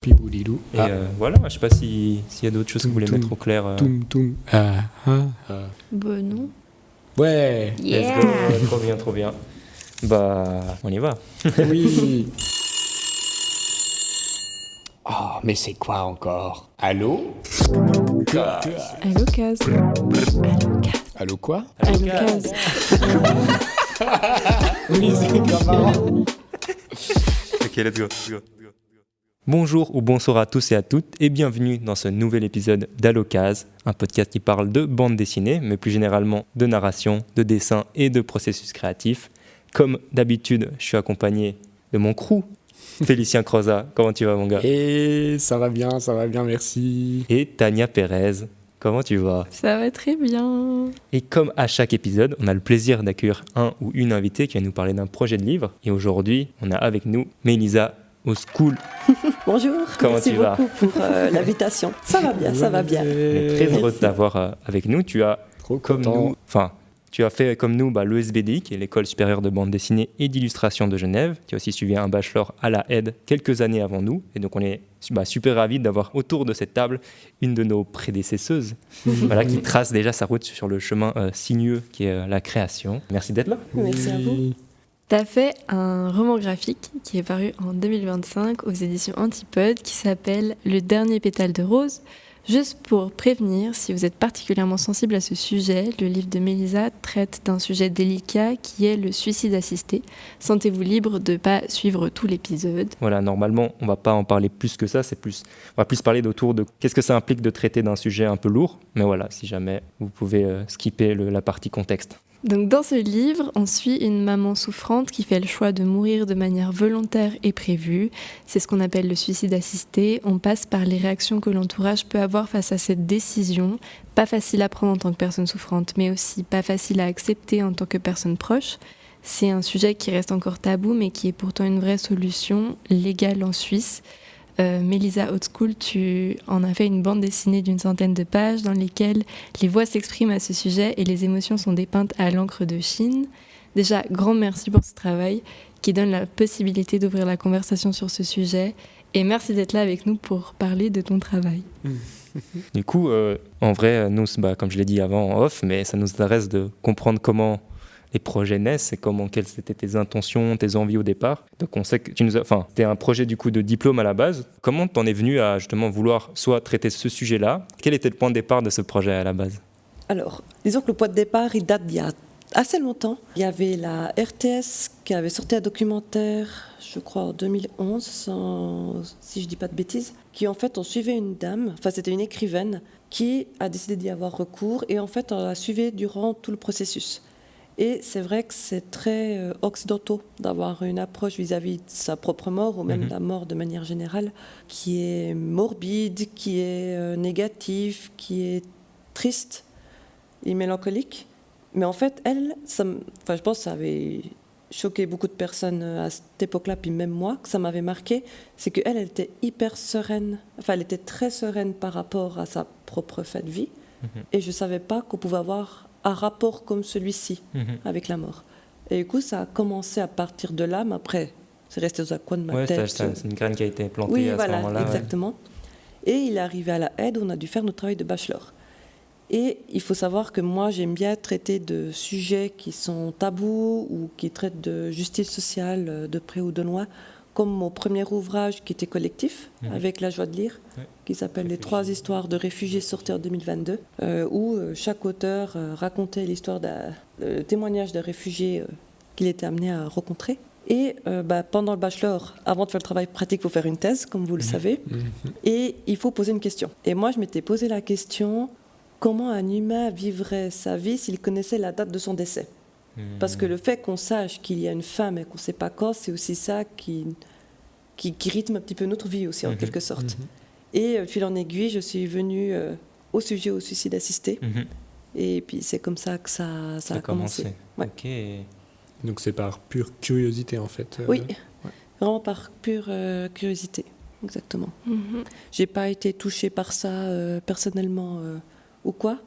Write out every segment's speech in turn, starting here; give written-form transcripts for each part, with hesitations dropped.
Piboulilou. Et voilà, je sais pas s'il y a d'autres choses que vous voulez mettre au clair. Bah non. Ouais. Let's go. Trop bien. Bah, on y va. Oui. Oh, mais c'est quoi encore? Allô? Allo Case. Allô quoi? Allo Case. Oui, c'est grave marrant. Ok, let's go. Bonjour ou bonsoir à tous et à toutes et bienvenue dans ce nouvel épisode d'Allocase, un podcast qui parle de bande dessinée, mais plus généralement de narration, de dessin et de processus créatif. Comme d'habitude, je suis accompagné de mon crew, Félicien Croza. Comment tu vas, mon gars? Et ça va bien, merci. Et Tania Pérez. Comment tu vas? Ça va très bien. Et comme à chaque épisode, on a le plaisir d'accueillir un ou une invitée qui va nous parler d'un projet de livre. Et aujourd'hui, on a avec nous Mélisa au school. Bonjour, merci beaucoup pour l'invitation. Ça va bien. On est très heureux de t'avoir avec nous. Tu as fait comme nous l'ESBDI, qui est l'École supérieure de bande dessinée et d'illustration de Genève. Tu as aussi suivi un bachelor à la ED quelques années avant nous. Et donc on est super ravis d'avoir autour de cette table une de nos prédécesseuses qui trace déjà sa route sur le chemin sinueux qui est la création. Merci d'être là. Merci à vous. T'as fait un roman graphique qui est paru en 2025 aux éditions Antipode qui s'appelle Le dernier pétale de rose. Juste pour prévenir, si vous êtes particulièrement sensible à ce sujet, le livre de Mélisa traite d'un sujet délicat qui est le suicide assisté. Sentez-vous libre de ne pas suivre tout l'épisode. Voilà, normalement, on ne va pas en parler plus que ça, on va plus parler autour de qu'est-ce que ça implique de traiter d'un sujet un peu lourd. Mais voilà, si jamais, vous pouvez skipper la partie contexte. Donc dans ce livre, on suit une maman souffrante qui fait le choix de mourir de manière volontaire et prévue. C'est ce qu'on appelle le suicide assisté. On passe par les réactions que l'entourage peut avoir face à cette décision. Pas facile à prendre en tant que personne souffrante, mais aussi pas facile à accepter en tant que personne proche. C'est un sujet qui reste encore tabou, mais qui est pourtant une vraie solution légale en Suisse. Mélisa Haute School, tu en as fait une bande dessinée d'une centaine de pages dans lesquelles les voix s'expriment à ce sujet et les émotions sont dépeintes à l'encre de Chine. Déjà, grand merci pour ce travail qui donne la possibilité d'ouvrir la conversation sur ce sujet et merci d'être là avec nous pour parler de ton travail. Du coup, en vrai, nous, comme je l'ai dit avant en off, mais ça nous intéresse de comprendre les projets naissent et quelles étaient tes intentions, tes envies au départ. Donc on sait que t'es un projet du coup de diplôme à la base. Comment t'en es venu à justement vouloir soit traiter ce sujet-là? Quel était le point de départ de ce projet à la base? Alors, disons que le point de départ, il date d'il y a assez longtemps. Il y avait la RTS qui avait sorti un documentaire, je crois en 2011, si je dis pas de bêtises, qui en fait on suivait une dame, c'était une écrivaine, qui a décidé d'y avoir recours et en fait on la suivait durant tout le processus. Et c'est vrai que c'est très occidentaux d'avoir une approche vis-à-vis de sa propre mort, ou même de la mort de manière générale, qui est morbide, qui est négative, qui est triste et mélancolique. Mais en fait, je pense que ça avait choqué beaucoup de personnes à cette époque-là, puis même moi, que ça m'avait marqué, c'est qu'elle était hyper sereine, elle était très sereine par rapport à sa propre fin de vie, et je ne savais pas qu'on pouvait avoir un rapport comme celui-ci avec la mort. Et du coup, ça a commencé à partir de là, mais après, c'est resté aux coin de ma tête. C'est une graine qui a été plantée à ce moment-là. Exactement. Ouais. Et il est arrivé à la aide, on a dû faire notre travail de bachelor. Et il faut savoir que moi, j'aime bien traiter de sujets qui sont tabous ou qui traitent de justice sociale de près ou de loin, comme mon premier ouvrage qui était collectif, avec la joie de lire, qui s'appelle Les 3 histoires de réfugiés sortis en 2022, où chaque auteur racontait l'histoire le témoignage d'un réfugié qu'il était amené à rencontrer. Et pendant le bachelor, avant de faire le travail pratique, il faut faire une thèse, comme vous le savez, et il faut poser une question. Et moi, je m'étais posé la question, comment un humain vivrait sa vie s'il connaissait la date de son décès ? Parce que le fait qu'on sache qu'il y a une fin mais qu'on ne sait pas quand, c'est aussi ça qui rythme un petit peu notre vie aussi, en quelque sorte. Et fil en aiguille, je suis venue au suicide assisté. Et puis c'est comme ça que ça a commencé. Ouais. Ok. Donc c'est par pure curiosité en fait. Oui, vraiment par pure curiosité, exactement. J'ai pas été touchée par ça personnellement ou quoi.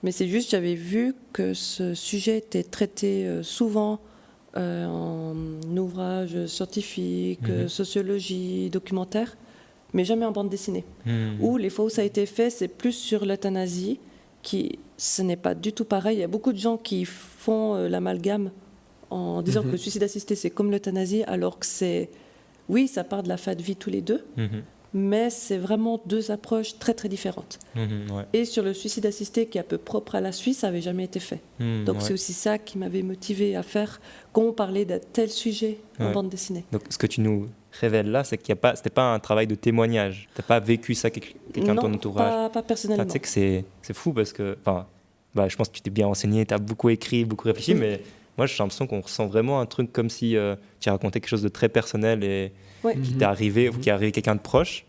Mais c'est juste, j'avais vu que ce sujet était traité souvent en ouvrages scientifiques, sociologie, documentaire, mais jamais en bande dessinée. Ou les fois où ça a été fait, c'est plus sur l'euthanasie, ce n'est pas du tout pareil. Il y a beaucoup de gens qui font l'amalgame en disant que le suicide assisté, c'est comme l'euthanasie, alors que oui, ça part de la fin de vie tous les deux, mais c'est vraiment deux approches très très différentes. Et sur le suicide assisté, qui est un peu propre à la Suisse, ça n'avait jamais été fait. Donc c'est aussi ça qui m'avait motivé à faire quand on parlait d'un tel sujet en bande dessinée. Donc ce que tu nous révèles là, c'est qu'il c'était pas un travail de témoignage. Tu n'as pas vécu ça quelqu'un de ton entourage. Non, pas personnellement. Tu sais que c'est fou parce que je pense que tu t'es bien renseigné, tu as beaucoup écrit, beaucoup réfléchi, mais moi j'ai l'impression qu'on ressent vraiment un truc comme si tu racontais quelque chose de très personnel et qui t'est arrivé, ou qui est arrivé à quelqu'un de proche.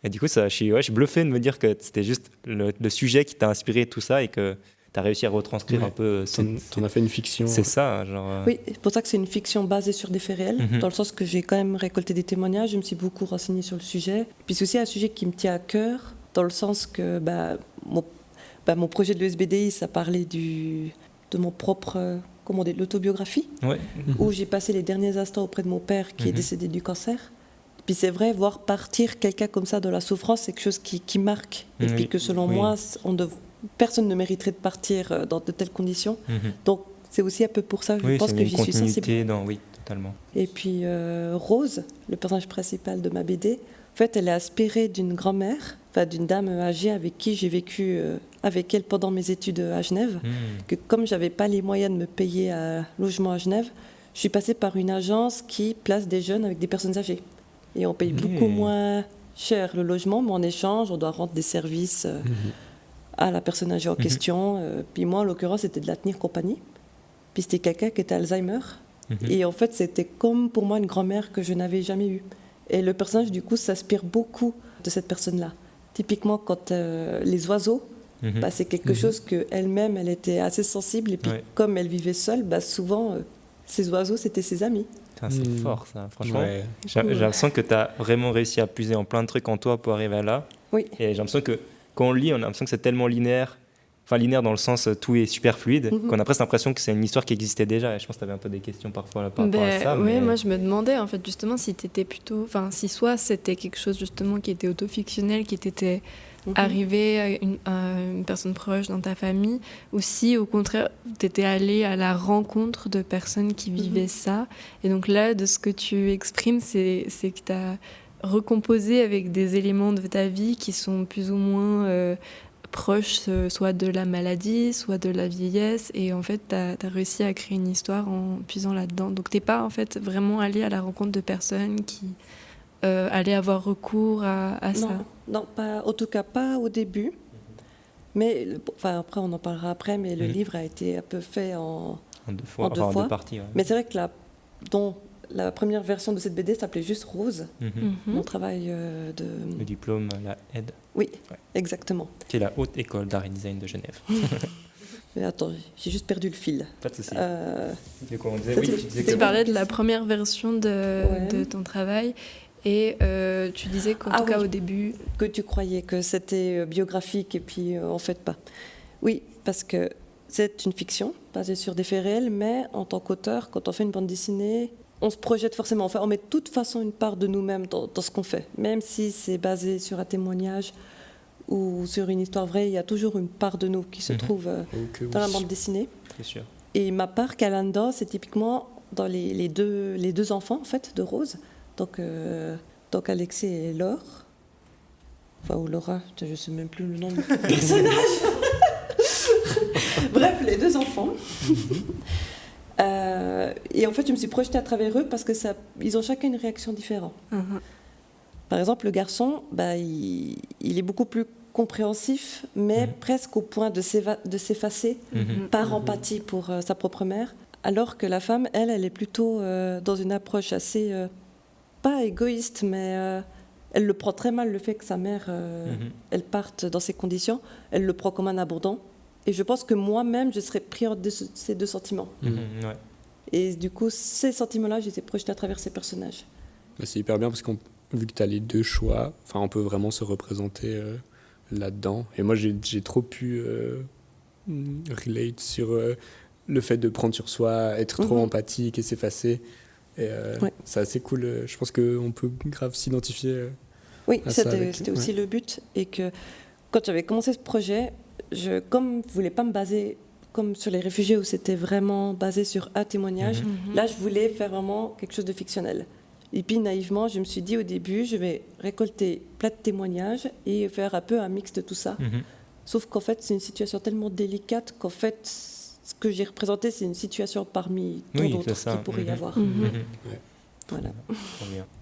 Et du coup, je suis bluffé de me dire que c'était juste le sujet qui t'a inspiré tout ça et que tu as réussi à retranscrire un peu. T'en as fait une fiction. C'est ça, genre. Oui, c'est pour ça que c'est une fiction basée sur des faits réels, dans le sens que j'ai quand même récolté des témoignages, je me suis beaucoup renseignée sur le sujet. Puis c'est aussi un sujet qui me tient à cœur, dans le sens que mon projet de l'ESBDI, ça parlait de mon propre, l'autobiographie, où j'ai passé les derniers instants auprès de mon père qui est décédé du cancer. Puis c'est vrai, voir partir quelqu'un comme ça de la souffrance, c'est quelque chose qui marque. Et puis que selon moi, personne ne mériterait de partir dans de telles conditions. Donc c'est aussi un peu pour ça, je pense que j'y suis sensible. Oui, totalement. Et puis Rose, le personnage principal de ma BD, en fait, elle est inspirée d'une grand-mère, d'une dame âgée avec qui j'ai vécu avec elle pendant mes études à Genève. Que comme j'avais pas les moyens de me payer un logement à Genève, je suis passée par une agence qui place des jeunes avec des personnes âgées. Et on paye beaucoup moins cher le logement, mais en échange, on doit rendre des services à la personne âgée en question. Puis moi, en l'occurrence, c'était de la tenir compagnie. Puis c'était quelqu'un qui était Alzheimer. Et en fait, c'était comme pour moi une grand-mère que je n'avais jamais eue. Et le personnage, du coup, s'inspire beaucoup de cette personne-là. Typiquement, quand les oiseaux, c'est quelque chose qu'elle-même, elle était assez sensible. Et puis, comme elle vivait seule, souvent, ces oiseaux, c'était ses amis. C'est fort, ça. Franchement, j'ai l'impression que tu as vraiment réussi à puiser en plein de trucs en toi pour arriver à là. Oui. Et j'ai l'impression que quand on lit, on a l'impression que c'est tellement linéaire. Enfin, linéaire dans le sens tout est super fluide, qu'on a presque l'impression que c'est une histoire qui existait déjà. Et je pense que tu avais un peu des questions parfois par rapport à ça. Oui, moi je me demandais en fait justement si t'étais plutôt, si soit c'était quelque chose justement qui était autofictionnel, qui t'était arrivé à une personne proche dans ta famille, ou si au contraire t'étais allé à la rencontre de personnes qui vivaient ça. Et donc là, de ce que tu exprimes, c'est que t'as recomposé avec des éléments de ta vie qui sont plus ou moins proche soit de la maladie, soit de la vieillesse, et en fait t'as réussi à créer une histoire en puisant là-dedans. Donc t'es pas en fait vraiment allé à la rencontre de personnes qui allaient avoir recours à ça. Non, pas, en tout cas pas au début. Mais après on en parlera après, mais le livre a été un peu fait en deux fois. Deux parties. Ouais. Mais c'est vrai que la première version de cette BD s'appelait juste Rose, mon travail de... Le diplôme, la aide. Oui, exactement. Qui est la Haute École d'Art et Design de Genève. Mais attends, j'ai juste perdu le fil. Pas de souci. Tu parlais de la première version de ton travail, et tu disais qu'en tout cas au début... Que tu croyais que c'était biographique, et puis en fait pas. Oui, parce que c'est une fiction basée sur des faits réels, mais en tant qu'auteur, quand on fait une bande dessinée... On se projette forcément, on met de toute façon une part de nous-mêmes dans ce qu'on fait. Même si c'est basé sur un témoignage ou sur une histoire vraie, il y a toujours une part de nous qui se trouve dans la bande dessinée. C'est sûr. Et ma part qu'elle a dedans, c'est typiquement dans les deux enfants en fait, de Rose. Donc Alexis et Laure. Ou Laura, je ne sais même plus le nom du personnage. Bref, les deux enfants. Et en fait, je me suis projetée à travers eux parce que ils ont chacun une réaction différente. Par exemple, le garçon, il est beaucoup plus compréhensif, mais presque au point de s'effacer par empathie pour sa propre mère, alors que la femme, elle est plutôt dans une approche assez, pas égoïste, mais elle le prend très mal, le fait que sa mère, elle parte dans ces conditions, elle le prend comme un abandon. Et je pense que moi-même, je serais pris de ces deux sentiments. Et du coup, ces sentiments-là, je les ai projetés à travers ces personnages. C'est hyper bien parce que vu que tu as les deux choix, on peut vraiment se représenter là-dedans. Et moi, j'ai trop pu relate sur le fait de prendre sur soi, être trop empathique et s'effacer. Et c'est assez cool. Je pense qu'on peut grave s'identifier Oui, à ça c'était aussi le but. Et que quand j'avais commencé ce projet, comme je ne voulais pas me baser comme sur les réfugiés où c'était vraiment basé sur un témoignage, là je voulais faire vraiment quelque chose de fictionnel. Et puis naïvement, je me suis dit au début, je vais récolter plein de témoignages et faire un peu un mix de tout ça. Sauf qu'en fait, c'est une situation tellement délicate qu'en fait, ce que j'ai représenté, c'est une situation parmi tant d'autres qu'il pourrait y avoir. Ouais. Voilà.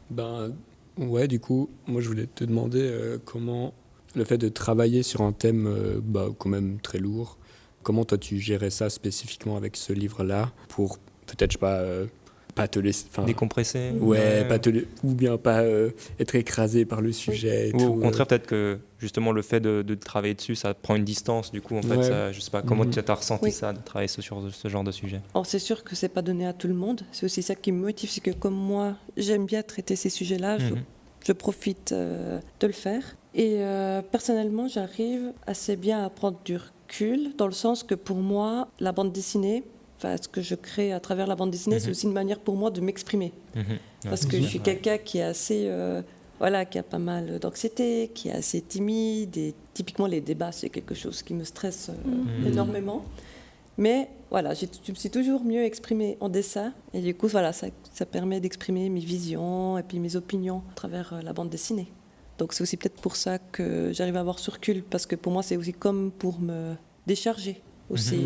Ben, ouais, du coup, moi je voulais te demander comment le fait de travailler sur un thème quand même très lourd, comment toi tu gérais ça spécifiquement avec ce livre-là pour peut-être, je sais pas te laisser... Décompresser. Ouais, ou bien pas être écrasé par le sujet. Et ou tout, au contraire, peut-être que justement le fait de travailler dessus, ça prend une distance. Du coup, en fait, Ouais. ça, je sais pas, comment tu as ressenti Oui. ça, de travailler sur ce genre de sujet? Or, c'est sûr que c'est pas donné à tout le monde. C'est aussi ça qui me motive, c'est que comme moi, j'aime bien traiter ces sujets-là, je profite de le faire. Et personnellement, j'arrive assez bien à prendre du recul, dans le sens que pour moi, la bande dessinée, ce que je crée à travers la bande dessinée, c'est aussi une manière pour moi de m'exprimer. Parce que je suis quelqu'un qui est assez... qui a pas mal d'anxiété, qui est assez timide. Et typiquement, les débats, c'est quelque chose qui me stresse énormément. Mais voilà, je me suis toujours mieux exprimée en dessin. Et du coup, voilà, ça permet d'exprimer mes visions et puis mes opinions à travers la bande dessinée. Donc c'est aussi peut-être pour ça que j'arrive à avoir ce recul, parce que pour moi, c'est aussi comme pour me décharger aussi.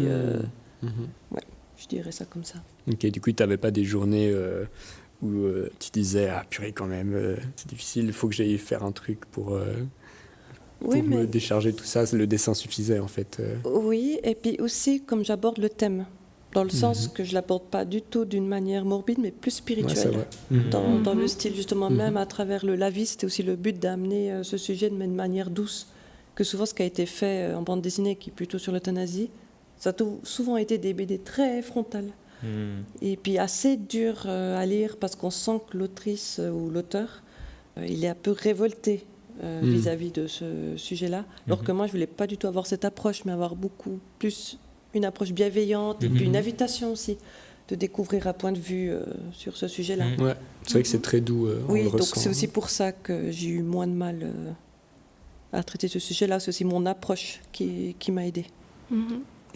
Ouais, je dirais ça comme ça. Ok, du coup, tu n'avais pas des journées où tu disais « Ah purée quand même, c'est difficile, il faut que j'aille faire un truc pour me décharger de tout ça ». Le dessin suffisait en fait. Oui, et puis aussi comme j'aborde le thème, dans le sens que je ne l'aborde pas du tout d'une manière morbide, mais plus spirituelle. Ouais, Dans le style justement, même à travers la vie, c'était aussi le but d'amener ce sujet de manière douce. Que souvent ce qui a été fait en bande dessinée, qui est plutôt sur l'euthanasie, ça a souvent été des BD très frontales. Et puis assez dur à lire, parce qu'on sent que l'autrice ou l'auteur, il est un peu révolté vis-à-vis de ce sujet-là. Alors que moi, je ne voulais pas du tout avoir cette approche, mais avoir beaucoup plus une approche bienveillante et puis une invitation aussi de découvrir un point de vue sur ce sujet-là. Ouais, c'est vrai que c'est très doux. Oui, donc ressent, c'est aussi pour ça que j'ai eu moins de mal à traiter ce sujet-là. C'est aussi mon approche qui m'a aidée.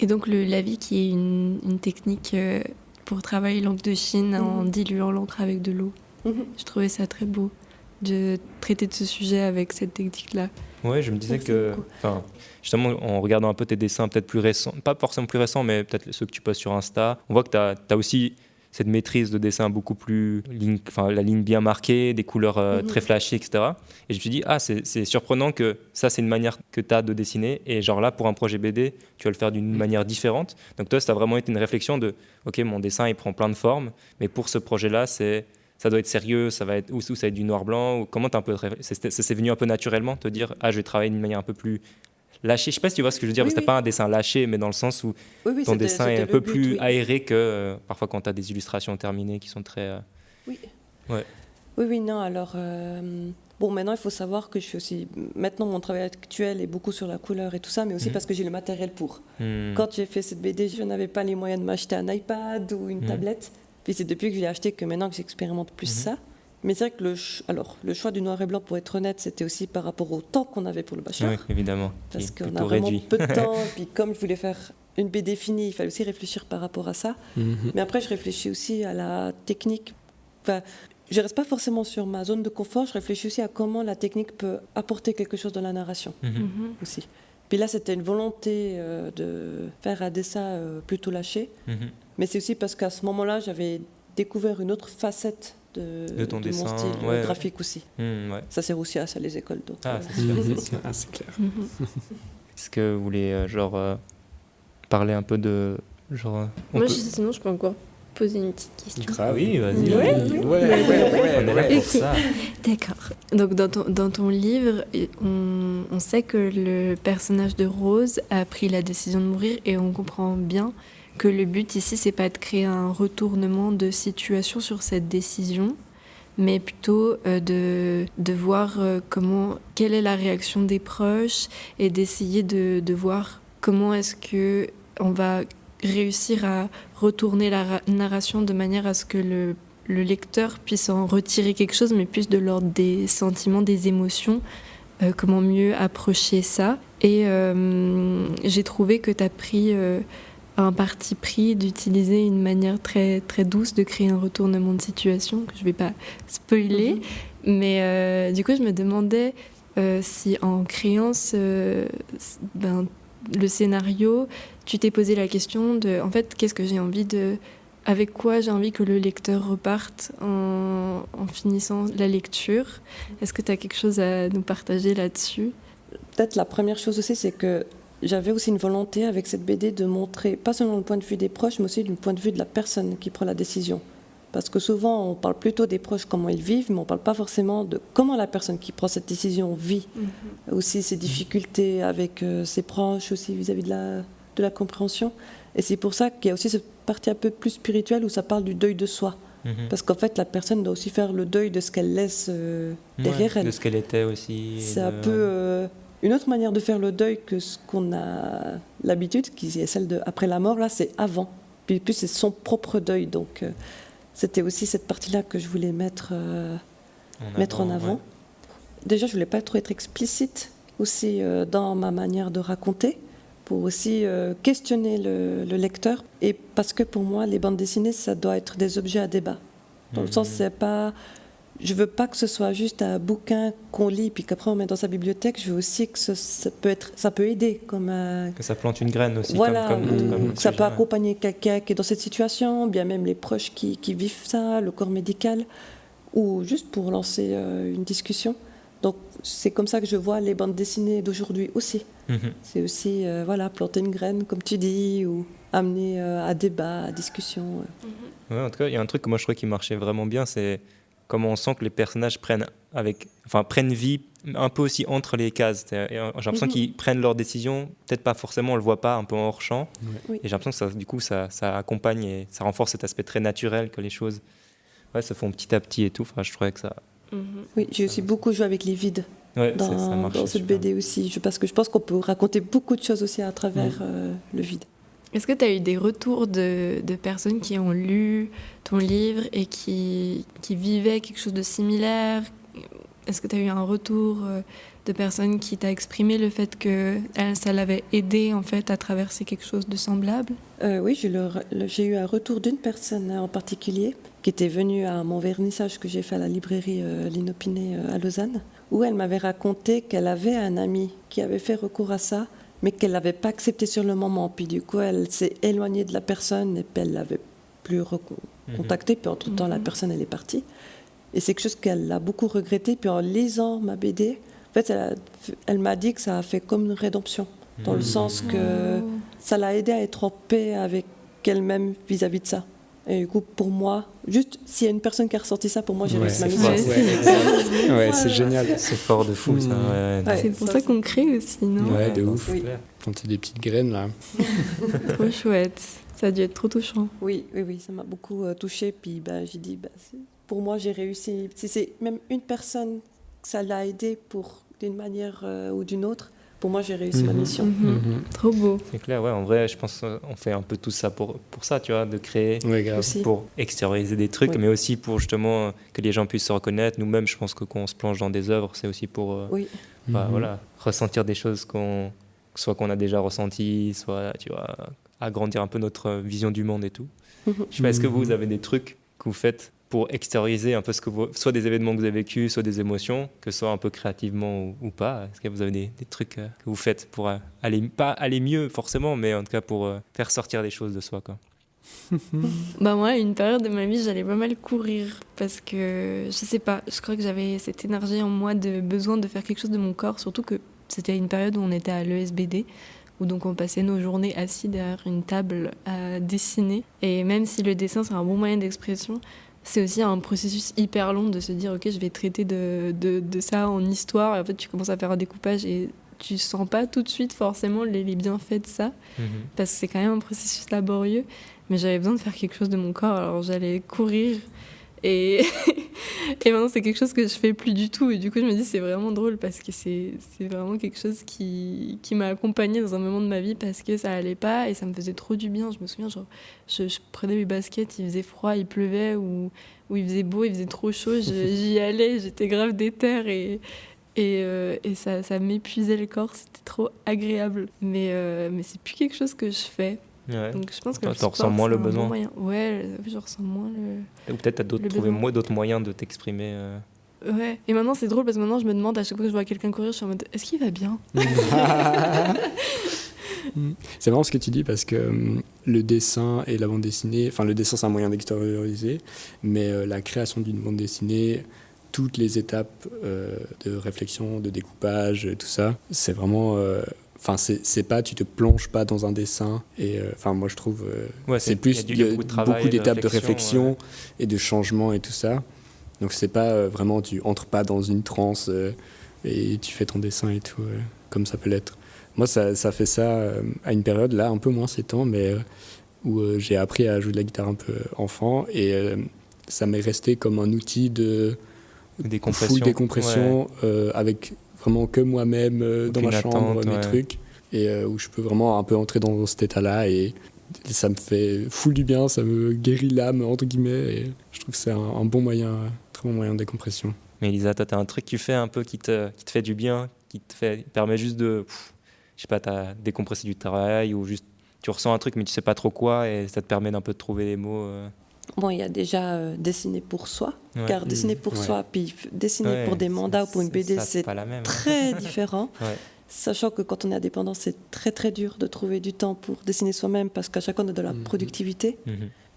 Et donc la vie qui est une technique pour travailler l'encre de Chine en diluant l'encre avec de l'eau. Je trouvais ça très beau de traiter de ce sujet avec cette technique-là. Ouais, je me disais que, justement, en regardant un peu tes dessins peut-être plus récents, pas forcément plus récents, mais peut-être ceux que tu postes sur Insta, on voit que tu as aussi cette maîtrise de dessin beaucoup plus, la ligne bien marquée, des couleurs très flashy, etc. Et je me suis dit, c'est surprenant que ça, c'est une manière que tu as de dessiner, et genre là, pour un projet BD, tu vas le faire d'une manière différente. Donc toi, ça a vraiment été une réflexion de, ok, mon dessin, il prend plein de formes, mais pour ce projet-là, ça doit être sérieux, ça va être du noir-blanc, ou comment c'est venu un peu naturellement, te dire, je vais travailler d'une manière un peu plus lâchée. Je sais pas si tu vois ce que je veux dire, c'était pas un dessin lâché, mais dans le sens où ton dessin est un peu plus aéré que parfois quand tu as des illustrations terminées qui sont très... Oui, non, alors... maintenant, il faut savoir que je suis aussi... Maintenant, mon travail actuel est beaucoup sur la couleur et tout ça, mais aussi parce que j'ai le matériel pour. Quand j'ai fait cette BD, je n'avais pas les moyens de m'acheter un iPad ou une tablette. Puis c'est depuis que je l'ai acheté que maintenant que j'expérimente plus ça. Mais c'est vrai que le choix du noir et blanc, pour être honnête, c'était aussi par rapport au temps qu'on avait pour le bachelor. Oui, évidemment. Parce qu'on a vraiment peu de temps. Et puis comme je voulais faire une BD finie, il fallait aussi réfléchir par rapport à ça. Mais après, je réfléchis aussi à la technique. Enfin, je ne reste pas forcément sur ma zone de confort, je réfléchis aussi à comment la technique peut apporter quelque chose dans la narration aussi. Puis là, c'était une volonté de faire un dessin plutôt lâché. Mais c'est aussi parce qu'à ce moment-là, j'avais découvert une autre facette de ton dessin, mon style graphique aussi. Ça sert aussi à ça, les écoles. Donc, c'est sûr. C'est clair. Est-ce que vous voulez parler un peu de... Sinon, je peux encore poser une petite question. Ah oui, vas-y. On est là pour ça. D'accord. Donc dans ton livre, on sait que le personnage de Rose a pris la décision de mourir, et on comprend bien que le but ici, c'est pas de créer un retournement de situation sur cette décision, mais plutôt de voir quelle est la réaction des proches, et d'essayer de voir comment est-ce qu'on va réussir à retourner la narration de manière à ce que le lecteur puisse en retirer quelque chose, mais plus de l'ordre des sentiments, des émotions. Comment mieux approcher ça. Et j'ai trouvé que tu as pris un parti pris d'utiliser une manière très, très douce de créer un retournement de situation, que je ne vais pas spoiler. Mais du coup, je me demandais si en créant le scénario, tu t'es posé la question de, en fait, qu'est-ce que j'ai envie de... Avec quoi j'ai envie que le lecteur reparte en finissant la lecture. Est-ce que tu as quelque chose à nous partager là-dessus ? Peut-être la première chose aussi, c'est que j'avais aussi une volonté avec cette BD de montrer, pas seulement le point de vue des proches, mais aussi du point de vue de la personne qui prend la décision. Parce que souvent, on parle plutôt des proches, comment ils vivent, mais on ne parle pas forcément de comment la personne qui prend cette décision vit. Aussi ses difficultés avec ses proches, aussi vis-à-vis de la compréhension. Et c'est pour ça qu'il y a aussi cette partie un peu plus spirituelle où ça parle du deuil de soi. Parce qu'en fait, la personne doit aussi faire le deuil de ce qu'elle laisse derrière elle. De ce qu'elle était aussi. C'est un peu une autre manière de faire le deuil que ce qu'on a l'habitude, qui est celle de après la mort. Là, c'est avant. Puis plus c'est son propre deuil. Donc, c'était aussi cette partie-là que je voulais mettre en avant. Ouais. Déjà, je voulais pas trop être explicite aussi dans ma manière de raconter, pour aussi questionner le lecteur. Et parce que pour moi, les bandes dessinées, ça doit être des objets à débat. Dans le sens, c'est pas... Je veux pas que ce soit juste un bouquin qu'on lit puis qu'après on met dans sa bibliothèque. Je veux aussi que ça peut aider. Que ça plante une graine aussi. Voilà, comme ça peut accompagner quelqu'un qui est dans cette situation, bien même les proches qui vivent ça, le corps médical, ou juste pour lancer une discussion. Donc c'est comme ça que je vois les bandes dessinées d'aujourd'hui aussi. C'est aussi planter une graine, comme tu dis, ou amener à débat, à discussion. Ouais, en tout cas, il y a un truc que moi je trouvais qui marchait vraiment bien, c'est comment on sent que les personnages prennent vie un peu aussi entre les cases. J'ai l'impression qu'ils prennent leurs décisions, peut-être pas forcément, on le voit pas, un peu en hors champ. Oui. Et j'ai l'impression que ça accompagne et ça renforce cet aspect très naturel que les choses se font petit à petit et tout. Enfin, je trouvais que ça... Oui, j'ai aussi beaucoup joué avec les vides dans cette BD aussi, parce que je pense qu'on peut raconter beaucoup de choses aussi à travers le vide. Est-ce que tu as eu des retours de personnes qui ont lu ton livre et qui vivaient quelque chose de similaire ? Est-ce que tu as eu un retour de personnes qui t'a exprimé le fait que ça l'avait aidé en fait, à traverser quelque chose de semblable ? Oui, j'ai eu un retour d'une personne en particulier qui était venue à mon vernissage que j'ai fait à la librairie L'Inopiné à Lausanne, où elle m'avait raconté qu'elle avait un ami qui avait fait recours à ça, mais qu'elle n'avait pas accepté sur le moment. Puis du coup, elle s'est éloignée de la personne et puis elle ne l'avait plus recontactée. Puis entre-temps, la personne, elle est partie. Et c'est quelque chose qu'elle a beaucoup regretté. Puis en lisant ma BD, en fait, elle m'a dit que ça a fait comme une rédemption, dans le sens que ça l'a aidée à être en paix avec elle-même vis-à-vis de ça. Et du coup, pour moi, juste s'il y a une personne qui a ressenti ça, pour moi, j'ai réussi ma mission. C'est génial. C'est fort de fou, ça. C'est pour ça qu'on crée aussi, non ? Ouais, de ouf. Oui. Planter des petites graines, là. Trop chouette. Ça a dû être trop touchant. Oui, ça m'a beaucoup touchée. Puis j'ai dit, pour moi, j'ai réussi. Si c'est même une personne que ça l'a aidé d'une manière ou d'une autre, pour moi, j'ai réussi ma mission. Trop beau. C'est clair, ouais. En vrai, je pense qu'on fait un peu tout ça pour ça, tu vois, de créer, pour extérioriser des trucs, mais aussi pour justement que les gens puissent se reconnaître. Nous-mêmes, je pense que quand on se plonge dans des œuvres, c'est aussi pour ressentir des choses soit qu'on a déjà ressenties, soit, tu vois, agrandir un peu notre vision du monde et tout. Je sais pas, est-ce que vous avez des trucs que vous faites pour extérioriser un peu soit des événements que vous avez vécus, soit des émotions, que ce soit un peu créativement ou pas. Est-ce que vous avez des trucs que vous faites pour pas aller mieux forcément, mais en tout cas pour faire sortir des choses de soi, quoi. Moi, à une période de ma vie, j'allais pas mal courir parce que, je sais pas, je crois que j'avais cette énergie en moi de besoin de faire quelque chose de mon corps, surtout que c'était une période où on était à l'ESBD, où donc on passait nos journées assis derrière une table à dessiner. Et même si le dessin, c'est un bon moyen d'expression, c'est aussi un processus hyper long de se dire ok, je vais traiter de ça en histoire, et en fait tu commences à faire un découpage et tu sens pas tout de suite forcément les bienfaits de ça, parce que c'est quand même un processus laborieux, mais j'avais besoin de faire quelque chose de mon corps, alors j'allais courir Et, et maintenant, c'est quelque chose que je fais plus du tout. Et du coup, je me dis, c'est vraiment drôle parce que c'est vraiment quelque chose qui m'a accompagnée dans un moment de ma vie parce que ça allait pas et ça me faisait trop du bien. Je me souviens, genre, je prenais mes baskets, il faisait froid, il pleuvait ou il faisait beau, il faisait trop chaud. J'y allais, j'étais grave déter et ça m'épuisait le corps. C'était trop agréable. Mais c'est plus quelque chose que je fais. Ouais. Donc je pense que T'en ressens moins le besoin. Bon moyen. Ouais, je ressens moins le... Ou peut-être t'as trouvé d'autres moyens de t'exprimer. Ouais, et maintenant c'est drôle parce que maintenant je me demande à chaque fois que je vois quelqu'un courir, je suis en mode est-ce qu'il va bien? C'est marrant ce que tu dis parce que le dessin et la bande dessinée, enfin le dessin c'est un moyen d'extérioriser, mais la création d'une bande dessinée, toutes les étapes de réflexion, de découpage, tout ça, c'est vraiment... Enfin, c'est pas, tu te plonges pas dans un dessin. Et enfin, moi je trouve, c'est plus beaucoup d'étapes de réflexion et de changement et tout ça. Donc c'est pas vraiment, tu entres pas dans une transe et tu fais ton dessin et tout, comme ça peut l'être. Moi, ça fait ça à une période, là, un peu moins ces temps, mais où j'ai appris à jouer de la guitare un peu enfant et ça m'est resté comme un outil de full décompression avec vraiment que moi-même dans ma chambre, mes trucs, et où je peux vraiment un peu entrer dans cet état-là et ça me fait full du bien, ça me guérit l'âme, entre guillemets, et je trouve que c'est un bon moyen, très bon moyen de décompression. Mais Elisa, toi, t'as un truc que tu fais un peu qui te fait du bien, qui permet juste de, je sais pas, t'as décompressé du travail ou juste tu ressens un truc mais tu sais pas trop quoi et ça te permet d'un peu de trouver les mots. Bon, il y a déjà dessiner pour soi, car dessiner pour soi, puis dessiner pour des mandats ou pour une BD, c'est très différent. Sachant que quand on est indépendant, c'est très très dur de trouver du temps pour dessiner soi-même parce qu'à chaque fois on a de la productivité.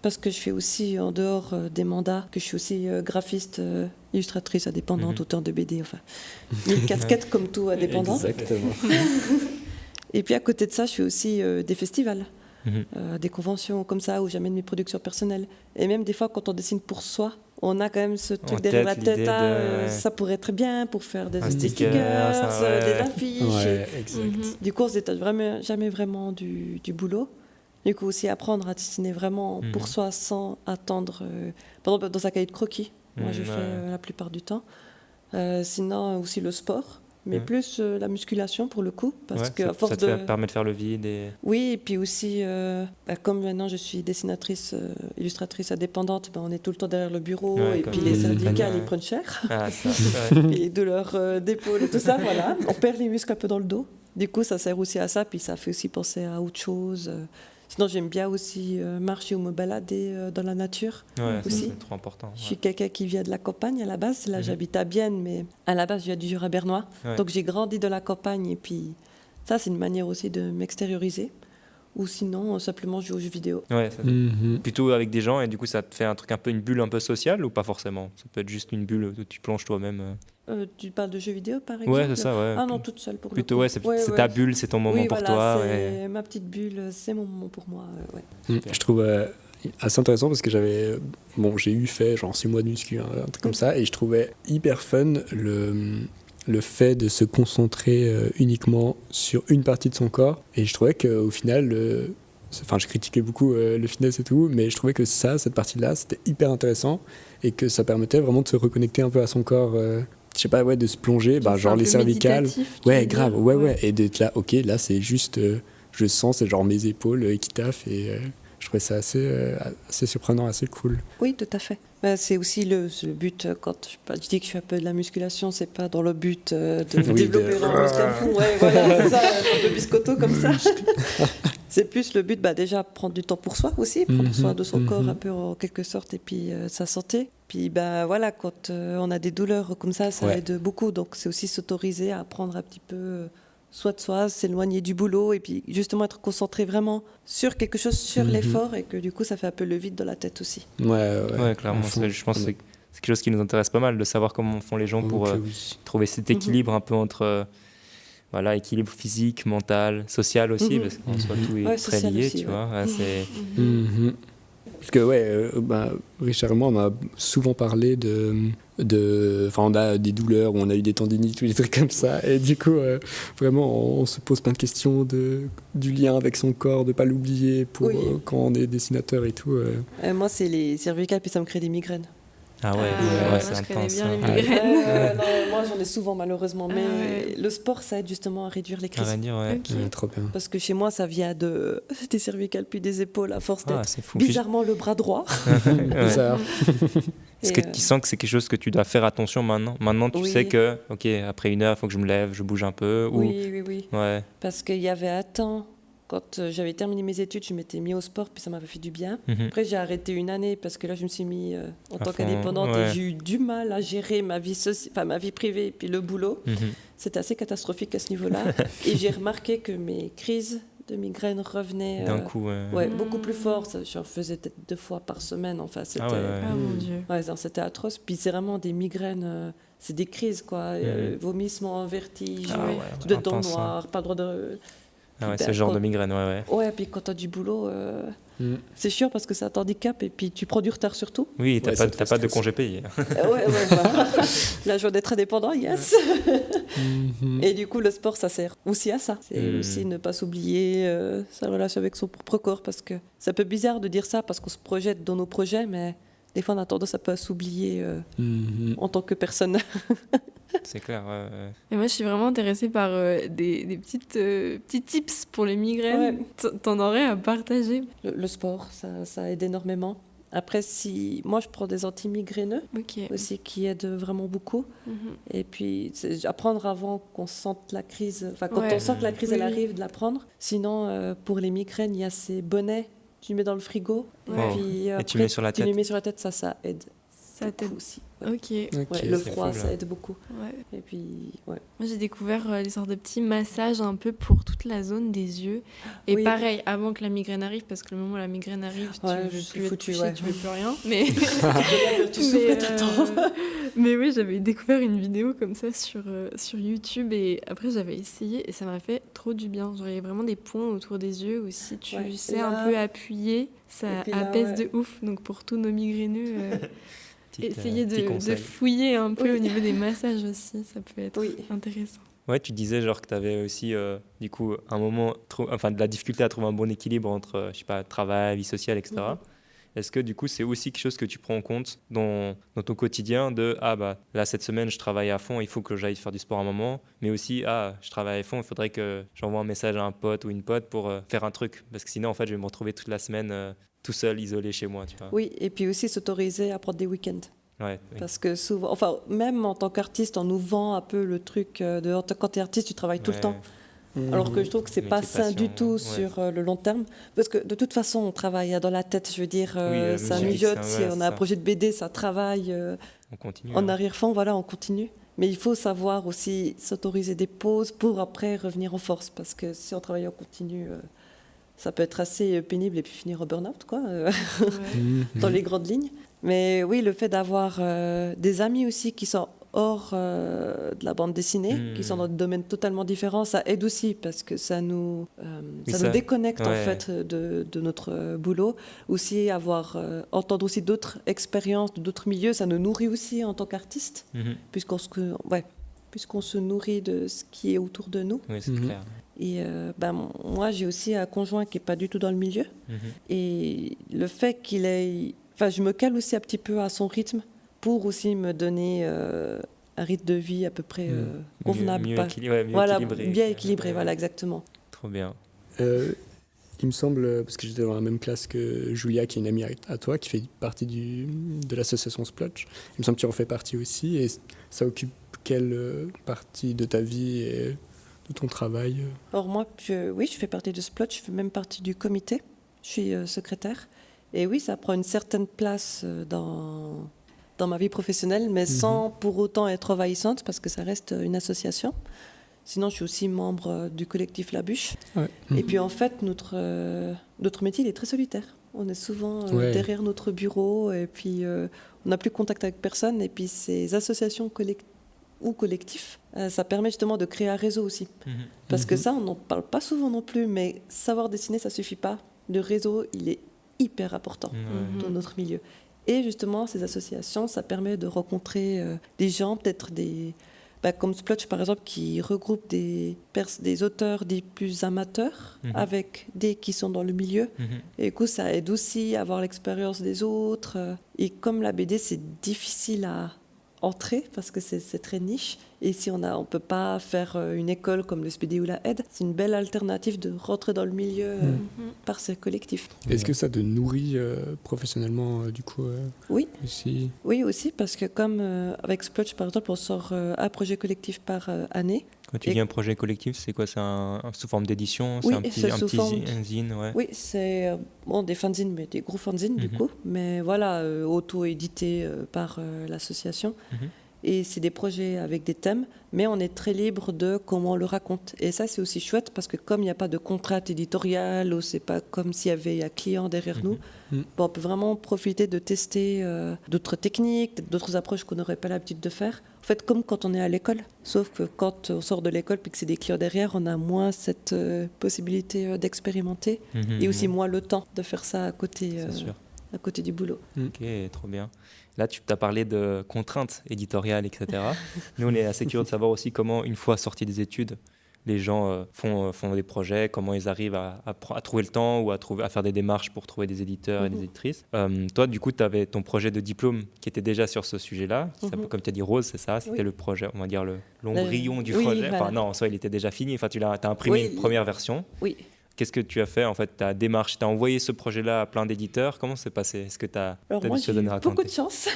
Parce que je fais aussi en dehors des mandats, que je suis aussi graphiste, illustratrice indépendante, auteur de BD, enfin, une casquette comme tout indépendant. Exactement. Et puis à côté de ça, je fais aussi des festivals. Des conventions comme ça où j'amène mes productions personnelles. Et même des fois, quand on dessine pour soi, on a quand même ce truc derrière la tête. Ça pourrait être bien pour faire des stickers, des affiches. Ouais, exact. Du coup, on se détache jamais vraiment du boulot. Du coup, aussi apprendre à dessiner vraiment pour soi sans attendre. Par exemple, dans un cahier de croquis, moi je fais la plupart du temps. Sinon, aussi le sport. Mais plus la musculation pour le coup, parce que à force ça te permet de faire le vide. Oui, et puis aussi, comme maintenant je suis dessinatrice, illustratrice indépendante, on est tout le temps derrière le bureau, et puis les syndicats, ils prennent cher. Et douleurs d'épaule et tout ça, voilà. On perd les muscles un peu dans le dos. Du coup, ça sert aussi à ça, puis ça fait aussi penser à autre chose. Sinon, j'aime bien aussi marcher ou me balader dans la nature. Aussi. C'est trop important. Je suis quelqu'un qui vient de la campagne à la base. Là, j'habite à Bienne, mais à la base, je viens du Jura bernois. Donc, j'ai grandi dans la campagne. Et puis, ça, c'est une manière aussi de m'extérioriser. Ou sinon, simplement jouer aux jeux vidéo. Plutôt avec des gens, et du coup, ça te fait un truc un peu, une bulle un peu sociale ou pas forcément? Ça peut être juste une bulle où tu plonges toi-même. Tu parles de jeux vidéo, par exemple? Ouais, c'est ça, ouais. Ah non, toute seule pour plutôt, c'est ta bulle, c'est ton moment pour toi. C'est ma petite bulle, c'est mon moment pour moi. Je trouve assez intéressant parce que j'ai fait genre 6 mois de muscu, un truc comme ça, et je trouvais hyper fun le fait de se concentrer uniquement sur une partie de son corps. Et je trouvais qu'au final, je critiquais beaucoup le fitness et tout, mais je trouvais que cette partie-là, c'était hyper intéressant et que ça permettait vraiment de se reconnecter un peu à son corps. Je sais pas, de se plonger, genre les cervicales. Ouais, grave, ouais. Et d'être là, ok, là c'est juste, je sens, c'est genre mes épaules qui taffent et je trouvais ça assez surprenant, assez cool. Oui, tout à fait. C'est aussi le but, quand je dis que je fais un peu de la musculation, c'est pas dans le but de développer un muscle à fond, c'est ça, un peu biscotto comme ça. C'est plus le but, déjà prendre du temps pour soi aussi, prendre soin de son corps un peu en quelque sorte, et puis sa santé. Puis quand on a des douleurs comme ça aide beaucoup, donc c'est aussi s'autoriser à prendre un petit peu soit de soi, s'éloigner du boulot, et puis justement être concentré vraiment sur quelque chose, sur l'effort, et que du coup ça fait un peu le vide dans la tête aussi. Ouais, clairement, je pense que c'est quelque chose qui nous intéresse pas mal, de savoir comment font les gens pour trouver cet équilibre un peu entre... équilibre physique, mental, social aussi, parce qu'en soi tout est très lié, aussi, tu vois. Parce que Richard et moi, on a souvent parlé on a des douleurs, où on a eu des tendinites, ou des trucs comme ça, et du coup, vraiment, on se pose plein de questions du lien avec son corps, de pas l'oublier quand on est dessinateur et tout. Moi, c'est les cervicales, puis ça me crée des migraines. Ah ouais, moi, c'est je connais intense. bien les hein. migraines. Non, moi j'en ai souvent malheureusement, mais ouais. le sport ça aide justement à réduire les À crises. vrai dire, ouais. Ok. Trop bien. Parce que chez moi ça vient des cervicales puis des épaules à force Ah, d'être c'est fou. Puis- bizarrement le bras droit. Ouais. Bizarre. Est-ce Et, que tu sens que c'est quelque chose que tu dois faire attention maintenant? Maintenant, tu Oui. sais que, ok, après 1 heure, il faut que je me lève, je bouge un peu. Ou... oui. Ouais. Parce qu'il y avait un temps, quand j'avais terminé mes études, je m'étais mis au sport, puis ça m'avait fait du bien. Mhm. Après, j'ai arrêté 1 année parce que là, je me suis mis en tant fond, qu'indépendante ouais. et j'ai eu du mal à gérer ma vie, ma vie privée et puis le boulot. Mhm. C'était assez catastrophique à ce niveau-là. Et j'ai remarqué que mes crises de migraine revenaient D'un coup, ouais, beaucoup plus fort. J'en faisais peut-être 2 fois par semaine. Enfin, c'était ouais. Ah mon Dieu. ouais, non, c'était atroce. Puis c'est vraiment des migraines, c'est des crises, quoi. Vomissements, vertiges, Ah ouais, tu dois être dans le intense, hein. noir, pas le droit de... Ah ouais, Ben, c'est le genre quand- de migraine, ouais. Ouais, puis quand t'as du boulot, c'est chiant parce que ça t'handicape et puis tu prends du retard surtout. Oui, t'as Ouais, pas, ça te t'as pas de stresse. congé payé. Ouais, voilà. La joie d'être indépendant, yes. Mhm. Et du coup, le sport, ça sert aussi à ça. C'est aussi ne pas s'oublier sa relation avec son propre corps parce que c'est un peu bizarre de dire ça parce qu'on se projette dans nos projets, mais des fois, on a tendance un peu à s'oublier Mhm. en tant que personne. C'est clair, ouais. Et moi, je suis vraiment intéressée par des petits tips pour les migraines. T'en aurais à partager? Le sport, ça aide énormément. Après, moi, je prends des antimigraineux Ok. aussi qui aident vraiment beaucoup. Mhm. Et puis, c'est apprendre avant qu'on sente la crise, enfin, quand Ouais. on sent que la crise, Oui, elle oui. arrive, de la prendre. Sinon, pour les migraines, il y a ces bonnets, tu mets dans le frigo. Ouais. Wow. Puis, Et après, tu mets sur la tu tête. les mets sur la tête, ça aide Ça t'aide. beaucoup aussi. Ouais. Ok. Ok. Ouais, le c'est froid, fou, là. ça aide beaucoup. Ouais. Et puis, ouais. Moi, j'ai découvert des sortes de petits massages un peu pour toute la zone des yeux. Et Oui. pareil, avant que la migraine arrive, parce que le moment où la migraine arrive, Ouais, tu je veux suis plus être foutue, couché, ouais. tu veux plus rien. Mais, Tu souffles et mais, t'attends. mais oui, j'avais découvert une vidéo comme ça sur YouTube et après j'avais essayé et ça m'a fait trop du bien. Genre, il y a vraiment des points autour des yeux aussi. Tu Ouais. sais Là- un peu appuyer, ça Et puis là, apaise ouais. de ouf. Donc pour tous nos migraineux, essayez Petit de conseil. fouiller un peu Oui. au niveau des massages aussi. Ça peut être Oui. intéressant. Ouais, tu disais genre que tu avais aussi du coup un moment, de la difficulté à trouver un bon équilibre entre, je sais pas, travail, vie sociale, etc. Mhm. Est-ce que du coup c'est aussi quelque chose que tu prends en compte dans ton quotidien de ah bah là cette semaine je travaille à fond, il faut que j'aille faire du sport un moment, mais aussi ah je travaille à fond, il faudrait que j'envoie un message à un pote ou une pote pour faire un truc parce que sinon en fait je vais me retrouver toute la semaine tout seul isolé chez moi, tu vois. Oui, et puis aussi s'autoriser à prendre des week-ends. Ouais, oui. Parce que souvent, enfin, même en tant qu'artiste, on nous vend un peu le truc de quand tu es artiste, tu travailles tout le Ouais. temps. Alors que je trouve que c'est pas Métier sain du passion, tout ouais. sur le long terme. Parce que de toute façon, on travaille dans la tête, je veux dire, Oui, ça musique, mijote. ça, Si ouais, on c'est a un ça. projet de BD, ça travaille On continue. en hein. arrière-fond, voilà, on continue. Mais il faut savoir aussi s'autoriser des pauses pour après revenir en force. Parce que si on travaille en continu, ça peut être assez pénible et puis finir au burn-out, quoi, Ouais. dans les grandes lignes. Mais oui, le fait d'avoir des amis aussi qui sont hors de la bande dessinée, qui sont dans des domaines totalement différents, ça aide aussi parce que ça nous déconnecte en ouais. fait de notre boulot. Aussi entendre aussi d'autres expériences, d'autres milieux, ça nous nourrit aussi en tant qu'artiste, Mhm. puisqu'on se nourrit de ce qui est autour de nous. Oui, c'est Mhm. clair. Et moi, j'ai aussi un conjoint qui n'est pas du tout dans le milieu. Mhm. Et le fait qu'il ait... Enfin, je me cale aussi un petit peu à son rythme pour aussi me donner un rythme de vie à peu près convenable. Mieux pas- équilibré. voilà, équilibré. bien équilibré, Ouais. voilà, exactement. Trop bien. Il me semble, parce que j'étais dans la même classe que Julia, qui est une amie à toi, qui fait partie de l'association Splotch. Il me semble que tu en fais partie aussi. Et ça occupe quelle partie de ta vie et de ton travail Or, moi, oui, je fais partie de Splotch, je fais même partie du comité. Je suis secrétaire. Et oui, ça prend une certaine place dans ma vie professionnelle, mais sans pour autant être envahissante, parce que ça reste une association. Sinon, je suis aussi membre du collectif La Bûche. Ouais. Et puis, en fait, notre métier, il est très solitaire. On est souvent derrière notre bureau, et puis on n'a plus contact avec personne. Et puis, ces associations ou collectifs, ça permet justement de créer un réseau aussi. Parce que ça, on n'en parle pas souvent non plus, mais savoir dessiner, ça suffit pas. Le réseau, il est hyper important dans notre milieu. Et justement, ces associations, ça permet de rencontrer des gens, peut-être comme Splotch par exemple, qui regroupe des auteurs dits plus amateurs avec des qui sont dans le milieu. Et du coup, ça aide aussi à avoir l'expérience des autres. Et comme la BD, c'est difficile à entrer parce que c'est très niche. Et si on peut pas faire une école comme le SPD ou la aide, c'est une belle alternative de rentrer dans le milieu par ces collectifs. Est-ce que ça te nourrit professionnellement du coup Oui. aussi? Oui, aussi, parce que comme avec Splotch, par exemple, on sort un projet collectif par année. Quand tu dis un projet collectif, c'est quoi? C'est sous forme d'édition? Oui, c'est un petit forme... zine, ouais. Oui, c'est des fanzines, mais des gros fanzines du coup. Mais voilà, auto-édité par l'association. Et c'est des projets avec des thèmes, mais on est très libre de comment on le raconte. Et ça, c'est aussi chouette parce que comme il n'y a pas de contrainte éditoriale, ou c'est pas comme s'il y avait un client derrière nous, on peut vraiment profiter de tester d'autres techniques, d'autres approches qu'on n'aurait pas l'habitude de faire. En fait, comme quand on est à l'école. Sauf que quand on sort de l'école puis que c'est des clients derrière, on a moins cette possibilité d'expérimenter et aussi moins le temps de faire ça à côté du boulot. Ok, trop bien. Là, tu as parlé de contraintes éditoriales, etc. Nous, on est assez curieux de savoir aussi comment, une fois sortis des études, les gens font des projets, comment ils arrivent à trouver le temps ou à faire des démarches pour trouver des éditeurs et des éditrices. Toi, du coup, tu avais ton projet de diplôme qui était déjà sur ce sujet-là. Comme tu as dit, Rose, c'est ça, c'était le projet, on va dire l'embryon du projet. Voilà. Enfin, non, en soi, il était déjà fini. Enfin, tu as imprimé une première version. Oui. Qu'est-ce que tu as fait en fait? Ta démarche, tu as envoyé ce projet-là à plein d'éditeurs. Comment c'est passé? Est-ce que tu as moi, j'ai eu beaucoup de chance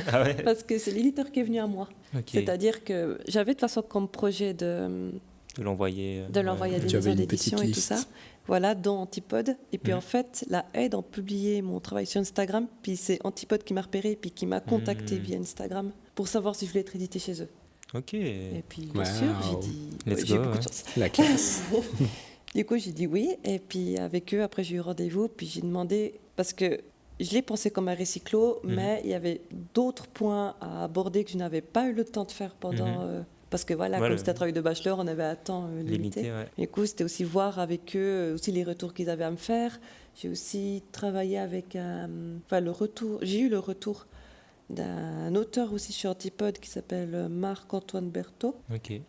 parce que c'est l'éditeur qui est venu à moi. Okay. C'est-à-dire que j'avais de toute façon comme projet de l'envoyer à des maisons d'édition et tout ça. Voilà, dont Antipode. Et puis en fait, la aide ont publié mon travail sur Instagram. Puis c'est Antipode qui m'a repéré puis qui m'a contacté via Instagram pour savoir si je voulais être édité chez eux. Ok. Et puis bien sûr, j'ai dit j'ai beaucoup de chance. La classe. Du coup, j'ai dit oui. Et puis avec eux, après, j'ai eu rendez-vous. Puis j'ai demandé, parce que je l'ai pensé comme un récyclo, mais il y avait d'autres points à aborder que je n'avais pas eu le temps de faire pendant... parce que voilà, comme c'était un travail de bachelor, on avait un temps limité. Du coup, c'était aussi voir avec eux aussi les retours qu'ils avaient à me faire. J'ai aussi travaillé avec le retour. J'ai eu le retour d'un auteur aussi sur Antipode qui s'appelle Marc-Antoine Berthaud,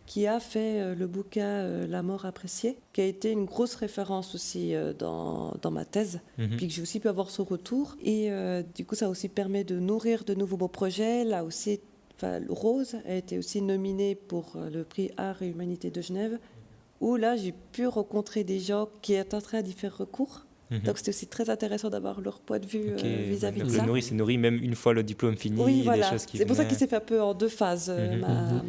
qui a fait le bouquin La mort appréciée, qui a été une grosse référence aussi dans ma thèse, puis que j'ai aussi pu avoir son retour. Et du coup, ça aussi permet de nourrir de nouveaux beaux projets. Là aussi, Rose a été aussi nominée pour le prix Art et Humanité de Genève, où là, j'ai pu rencontrer des gens qui étaient en train d'y faire recours. Donc c'était aussi très intéressant d'avoir leur point de vue vis-à-vis de ça. C'est nourri même une fois le diplôme fini. Oui, voilà. Des choses qui c'est pour ça qu'il s'est fait un peu en deux phases. Un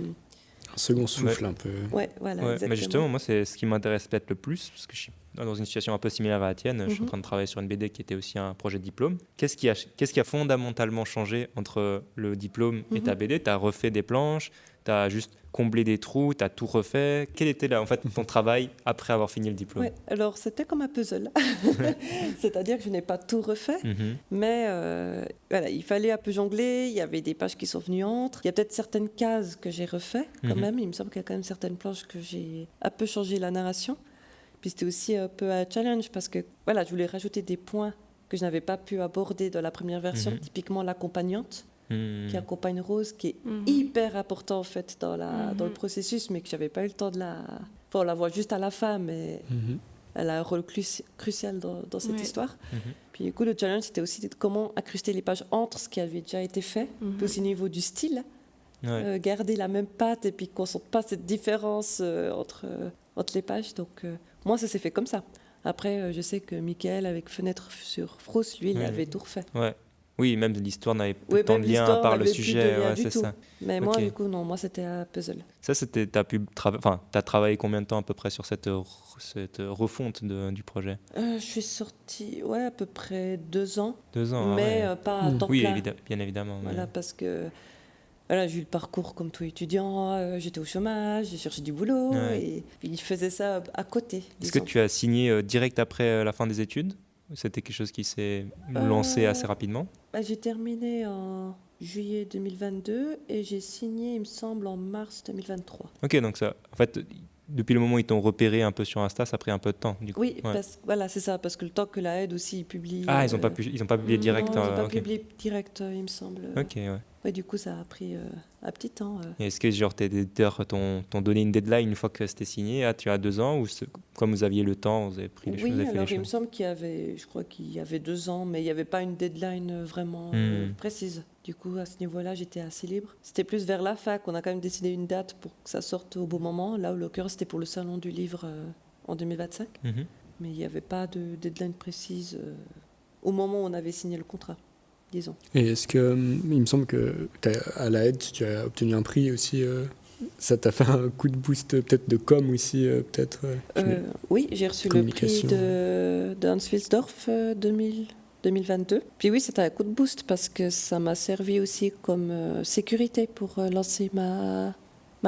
second souffle un peu. Ouais, voilà, exactement. Mais justement, moi, c'est ce qui m'intéresse peut-être le plus, parce que je suis dans une situation un peu similaire à la tienne. Je suis en train de travailler sur une BD qui était aussi un projet de diplôme. Qu'est-ce qui a fondamentalement changé entre le diplôme et ta BD? Tu as refait des planches, tu as juste comblé des trous, tu as tout refait. Quel était là, en fait, ton travail après avoir fini le diplôme? Ouais, alors c'était comme un puzzle. C'est-à-dire que je n'ai pas tout refait, mais voilà, il fallait un peu jongler. Il y avait des pages qui sont venues entre. Il y a peut-être certaines cases que j'ai refait quand même. Il me semble qu'il y a quand même certaines planches que j'ai un peu changé la narration. Puis c'était aussi un peu un challenge parce que voilà, je voulais rajouter des points que je n'avais pas pu aborder dans la première version, typiquement l'accompagnante. Qui accompagne Rose, qui est hyper important en fait dans le processus, mais que j'avais pas eu le temps de la... Enfin, on la voit juste à la fin, mais elle a un rôle crucial dans cette histoire. Puis du coup, le challenge, c'était aussi de comment incruster les pages entre ce qui avait déjà été fait, puis aussi au niveau du style, garder la même patte et puis qu'on ne sente pas cette différence entre les pages. Donc moi, ça s'est fait comme ça. Après, je sais que Michael, avec Fenêtre sur Frousse, lui, il avait tout refait. Ouais. Oui, même l'histoire n'avait pas tant de lien à part le sujet. C'est ça. Mais moi, du coup, non, moi, c'était un puzzle. Ça, t'as travaillé combien de temps à peu près sur cette refonte du projet? Je suis sortie, à peu près 2 ans. 2 ans, mais pas à temps plein. Oui, bien évidemment. Voilà, parce que j'ai eu le parcours comme tout étudiant, j'étais au chômage, j'ai cherché du boulot, et puis je faisais ça à côté. Est-ce que tu as signé direct après la fin des études? C'était quelque chose qui s'est lancé assez rapidement? J'ai terminé en juillet 2022 et j'ai signé, il me semble, en mars 2023. Ok, donc ça, en fait, depuis le moment où ils t'ont repéré un peu sur Insta, ça a pris un peu de temps, du coup. Oui, Ouais. voilà, c'est ça, parce que le temps que la aide aussi publie. Ah, ils n'ont pas publié direct. Non, ils n'ont pas ok. publié direct, il me semble. Ok, ouais. Ouais, du coup, ça a pris un petit temps. Et est-ce que genre, tes éditeurs t'ont donné une deadline une fois que c'était signé? Ah, tu as 2 ans, ou comme vous aviez le temps, vous avez pris les choses, Oui, vous avez fait alors les il me choses? semble je crois qu'il y avait 2 ans, mais il n'y avait pas une deadline vraiment précise. Du coup, à ce niveau-là, j'étais assez libre. C'était plus vers la fin qu'on a quand même décidé une date pour que ça sorte au bon moment. Là, en l'occurrence, c'était pour le Salon du Livre en 2025. Mhm. Mais il n'y avait pas de deadline précise au moment où on avait signé le contrat, disons. Et est-ce que, il me semble que à la aide, tu as obtenu un prix aussi, ça t'a fait un coup de boost peut-être de com aussi, peut-être Oui, j'ai reçu le prix Communication. de Hans Wilsdorf 2022. Puis oui, c'était un coup de boost parce que ça m'a servi aussi comme sécurité pour lancer ma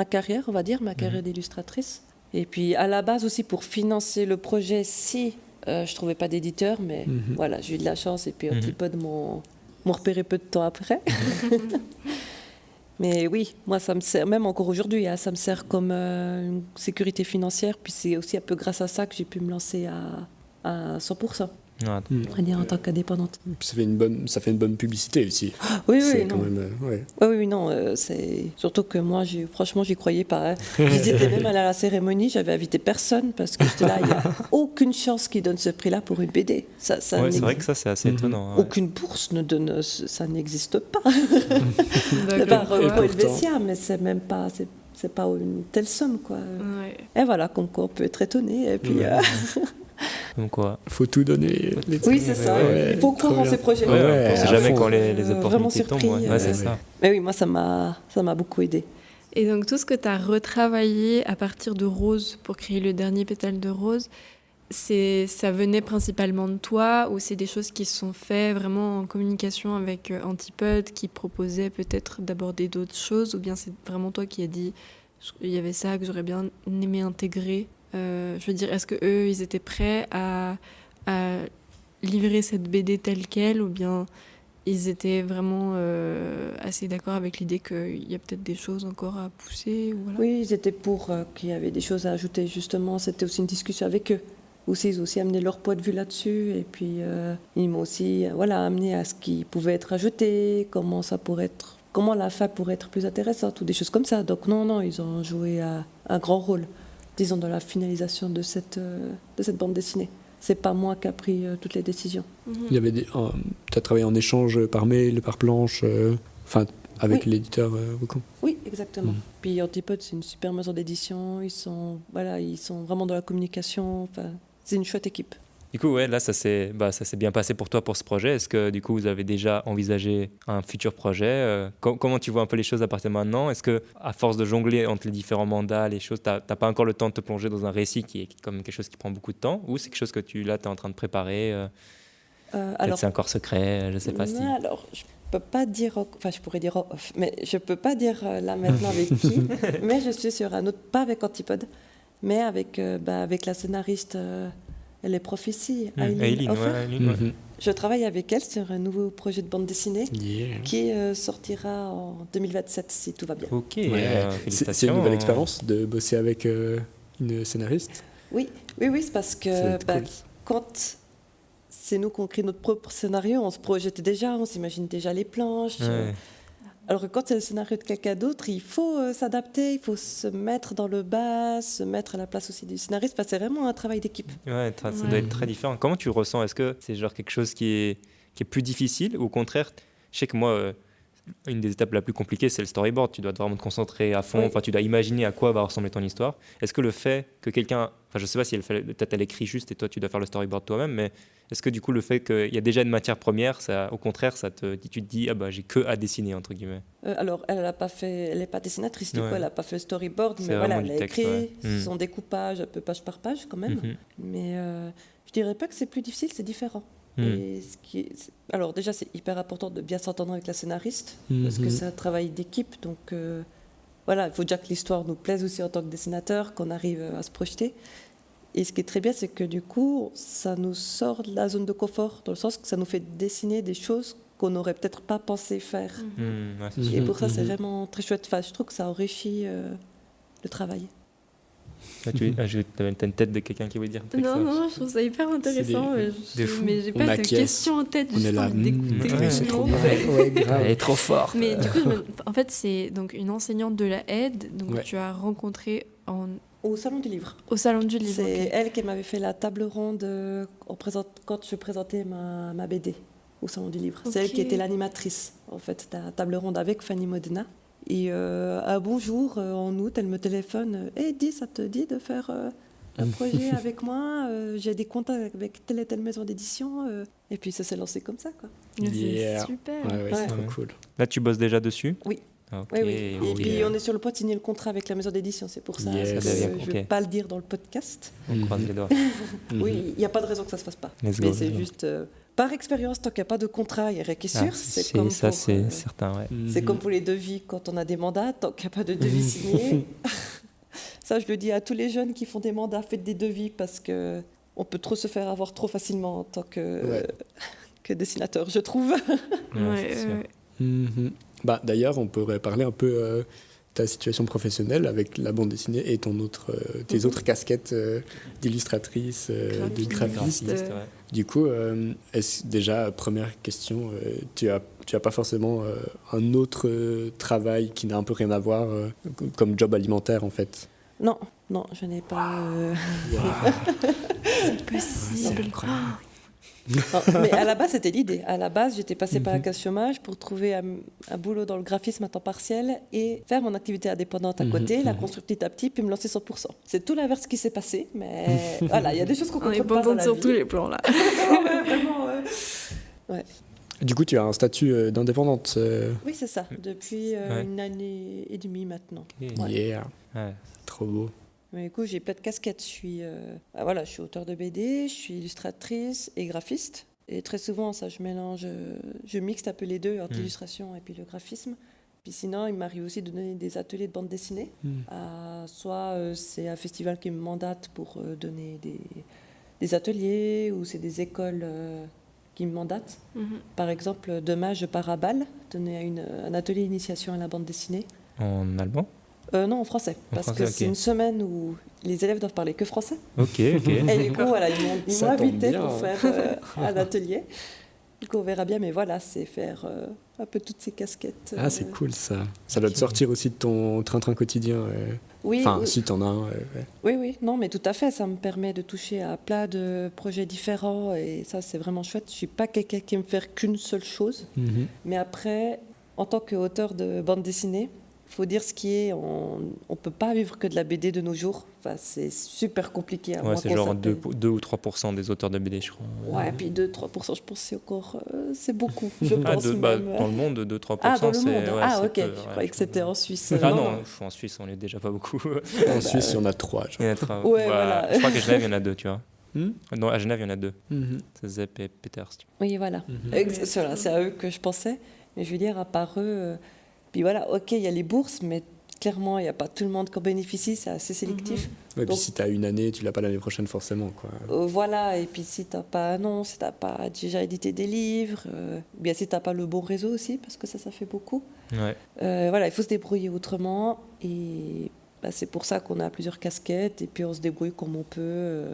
carrière, on va dire, ma carrière d'illustratrice. Et puis à la base aussi pour financer le projet si je trouvais pas d'éditeur, mais voilà, j'ai eu de la chance et puis Antipode m'ont repéré peu de temps après. Mais oui, moi ça me sert, même encore aujourd'hui, ça me sert comme une sécurité financière. Puis c'est aussi un peu grâce à ça que j'ai pu me lancer à 100%. Ah, On va dire en tant qu'indépendante. Puis ça fait une bonne publicité aussi. Oui, C'est oui, quand non. même, ouais. Oui, non, c'est surtout que moi, franchement, j'y croyais pas. Hein. J'hésitais même à aller à la cérémonie, j'avais invité personne parce que j'étais là, il n'y a aucune chance qu'ils donnent ce prix-là pour une BD. Ça ouais, c'est vrai que ça, c'est assez étonnant. Ouais. Aucune bourse ne donne, ça n'existe pas. D'accord. Par Et Paul pourtant. Bessia, mais c'est même pas, c'est pas une telle somme, quoi. Ouais. Et voilà, comme quoi on peut être étonné. Et puis, Donc, quoi. Faut tout donner. oui, c'est ça. Ouais, Il faut trop croire en bien. ces projets. Ouais, Ouais, on sait à jamais fond. quand les Vraiment opportunités tombent. surpris, Ouais, c'est ouais. ça. Mais oui, moi, ça m'a beaucoup aidé. Et donc tout ce que tu as retravaillé à partir de Rose pour créer le dernier pétale de Rose, ça venait principalement de toi ou c'est des choses qui se sont faites vraiment en communication avec Antipode qui proposait peut-être d'aborder d'autres choses ou bien c'est vraiment toi qui as dit il y avait ça que j'aurais bien aimé intégrer. Je veux dire, est-ce que eux ils étaient prêts à livrer cette BD telle quelle ou bien ils étaient vraiment assez d'accord avec l'idée qu'il y a peut-être des choses encore à pousser ou voilà. Oui, ils étaient pour qu'il y avait des choses à ajouter, justement. C'était aussi une discussion avec eux. Aussi, ils ont aussi amené leur point de vue là-dessus. Et puis, ils m'ont aussi amené à ce qui pouvait être ajouté, comment la fin pourrait être plus intéressante, ou des choses comme ça. Donc, non, ils ont joué un grand rôle, disons, dans la finalisation de cette bande dessinée. C'est pas moi qui a pris toutes les décisions. Il y avait tu as travaillé en échange par mail, par planche, avec l'éditeur Wacom. Oui, exactement. Puis Antipode, c'est une super maison d'édition. Ils sont vraiment dans la communication. C'est une chouette équipe. Du coup, ouais, là, ça s'est bien passé pour toi pour ce projet. Est-ce que, du coup, vous avez déjà envisagé un futur projet comment tu vois un peu les choses à partir de maintenant? Est-ce que, à force de jongler entre les différents mandats, les choses, t'as pas encore le temps de te plonger dans un récit qui est comme quelque chose qui prend beaucoup de temps? Ou c'est quelque chose que tu es en train de préparer peut-être c'est encore secret, je sais pas si... Alors, je peux pas dire... je pourrais dire off, mais je peux pas dire là maintenant avec qui. Mais je suis sur un autre... Pas avec Antipode, mais avec la scénariste... Elle est prophétie, Aileen Hofer. Aileen. Je travaille avec elle sur un nouveau projet de bande dessinée qui sortira en 2027 si tout va bien. Ok, C'est félicitations. une nouvelle expérience de bosser avec une scénariste. Oui, c'est parce que Cool. quand c'est nous qu'on crée notre propre scénario, on se projette déjà, on s'imagine déjà les planches. Ouais. Alors que quand c'est le scénario de quelqu'un d'autre, il faut s'adapter, il faut se mettre dans le bas, se mettre à la place aussi du scénariste, parce que c'est vraiment un travail d'équipe. Ouais, ça doit être très différent. Comment tu le ressens? Est-ce que c'est genre quelque chose qui est plus difficile ou au contraire, je sais que moi, une des étapes la plus compliquée, c'est le storyboard. Tu dois vraiment te concentrer à fond, tu dois imaginer à quoi va ressembler ton histoire. Est-ce que le fait que quelqu'un, je sais pas si peut-être elle écrit juste et toi tu dois faire le storyboard toi-même, mais est-ce que du coup le fait qu'il y a déjà une matière première, au contraire, tu te dis j'ai que à dessiner entre guillemets. Alors elle n'est pas dessinatrice, du coup elle n'a pas fait le storyboard, C'est mais voilà, vraiment elle a du texte, écrit son découpage un peu page par page quand même. Mais je dirais pas que c'est plus difficile, c'est différent. Et alors déjà c'est hyper important de bien s'entendre avec la scénariste parce que c'est un travail d'équipe, donc il faut déjà que l'histoire nous plaise aussi en tant que dessinateur, qu'on arrive à se projeter. Et ce qui est très bien, c'est que du coup ça nous sort de la zone de confort, dans le sens que ça nous fait dessiner des choses qu'on n'aurait peut-être pas pensé faire. Et pour ça c'est vraiment très chouette. Je trouve que ça enrichit le travail. T'as une tête de quelqu'un qui veut dire un truc, ça. Non, je trouve ça hyper intéressant. des fous. Mais j'ai On pas de acquiesce. questions en tête. On Juste est là. envie d'écouter ouais, tout c'est le trop monde. bien. Ouais, grave. Elle est trop forte. Mais du coup, en fait, c'est donc une enseignante de la aide. Donc Ouais. tu as rencontré Au Salon du Livre. au Salon du Livre. C'est ok. elle qui m'avait fait la table ronde quand je présentais ma BD au Salon du Livre. C'est elle Ok. qui était l'animatrice, en fait, de la table ronde avec Fanny Modena. Et un bonjour, en août, elle me téléphone. Hey, dis, ça te dit de faire un projet avec moi J'ai des contacts avec telle et telle maison d'édition. Et puis ça s'est lancé comme ça, quoi. Mais Yeah. C'est super. Ouais, c'est Ouais. trop Ouais. cool. Là, tu bosses déjà dessus? Oui. Ok, Oui, oui. Et oui. puis on est sur le point de signer le contrat avec la maison d'édition. C'est pour ça Yes. que Ça devient- je ne vais ok. pas le dire dans le podcast. On croise les doigts. Oui, il n'y a pas de raison que ça ne se fasse pas. Let's Mais go, c'est let's go. juste, par expérience, tant qu'il n'y a pas de contrat, il n'y a rien qui est Ah, sûr. C'est comme ça, pour, c'est certain, ouais. c'est comme pour les devis quand on a des mandats, tant qu'il n'y a pas de devis signé. Ça, je le dis à tous les jeunes qui font des mandats, faites des devis parce que on peut trop se faire avoir trop facilement en tant que dessinateur, je trouve. Ouais, c'est sûr. Bah, d'ailleurs, on pourrait parler un peu de ta situation professionnelle avec la bande dessinée et tes autres casquettes d'illustratrice, de graphiste. Graphiste, ouais. Du coup, déjà, première question, tu as pas forcément un autre travail qui n'a un peu rien à voir comme job alimentaire en fait? Non, je n'ai pas. C'est possible. Non, mais à la base, c'était l'idée. À la base, j'étais passée par la case chômage pour trouver un boulot dans le graphisme à temps partiel et faire mon activité indépendante à côté, la construire petit à petit, puis me lancer 100%. C'est tout l'inverse qui s'est passé, mais voilà, il y a des choses qu'on On est contrôle pas dans contente la sur vie. tous les plans là. Ouais, vraiment, ouais. Du coup, tu as un statut d'indépendante. Oui, c'est ça, depuis Ouais. une année et demie maintenant. Ok. Ouais. Yeah, Ouais. trop beau. Mais du coup, j'ai plein de casquettes. Je suis auteure de BD, je suis illustratrice et graphiste. Et très souvent, ça, je mélange, je mixe un peu les deux, entre l'illustration et puis le graphisme. Puis sinon, il m'arrive aussi de donner des ateliers de bande dessinée. Soit c'est un festival qui me mandate pour donner des ateliers, ou c'est des écoles qui me mandatent. Par exemple, demain, je pars à Bâle, donner un atelier d'initiation à la bande dessinée. En allemand? Non, en français. En Parce français, que c'est ok. une semaine où les élèves doivent parler que français. Ok. Et du coup, voilà, ils m'ont Ça tombe invité bien. pour faire un atelier. Du coup, on verra bien, mais voilà, c'est faire un peu toutes ces casquettes. Ah, c'est cool ça. Ça doit te sortir aussi de ton train-train quotidien. Oui, Enfin, oui, si t'en as un. oui, non, mais tout à fait. Ça me permet de toucher à plein de projets différents et ça, c'est vraiment chouette. Je suis pas quelqu'un qui aime faire qu'une seule chose. Mais après, en tant qu'auteur de bande dessinée, il faut dire ce qui est, on ne peut pas vivre que de la BD de nos jours. Enfin, c'est super compliqué. À Ouais, moins c'est qu'on genre s'appelle- 2 ou 3% des auteurs de BD, je crois. Ouais, puis 2-3%, je pense que c'est encore... c'est beaucoup, je Ah, pense bah, même. dans le monde, 2-3%, Ah, dans le c'est... monde. ouais, Ah, c'est ok. peu, Je ouais, croyais que c'était en Suisse. Ah Non, non, non. en Suisse, on est déjà pas beaucoup. En Suisse, il y en a 3. Il y en a trois. Ouais, voilà. Je crois qu'à Genève, il y en a 2, tu vois. Hmm. Non, à Genève, il y en a 2. C'est Zepp et Peters. Tu Oui, voilà. Voilà, c'est à eux que je pensais. Mais je veux dire, à part eux... Puis voilà, ok, il y a les bourses, mais clairement, il n'y a pas tout le monde qui en bénéficie. C'est assez sélectif. Ouais, puis Donc- si t'as une année, tu l'as pas l'année prochaine forcément. Quoi. Voilà, et puis si t'as pas un nom, si t'as pas déjà édité des livres, bien si t'as pas le bon réseau aussi, parce que ça fait beaucoup. Ouais. Voilà, il faut se débrouiller autrement, et bah, c'est pour ça qu'on a plusieurs casquettes, et puis on se débrouille comme on peut.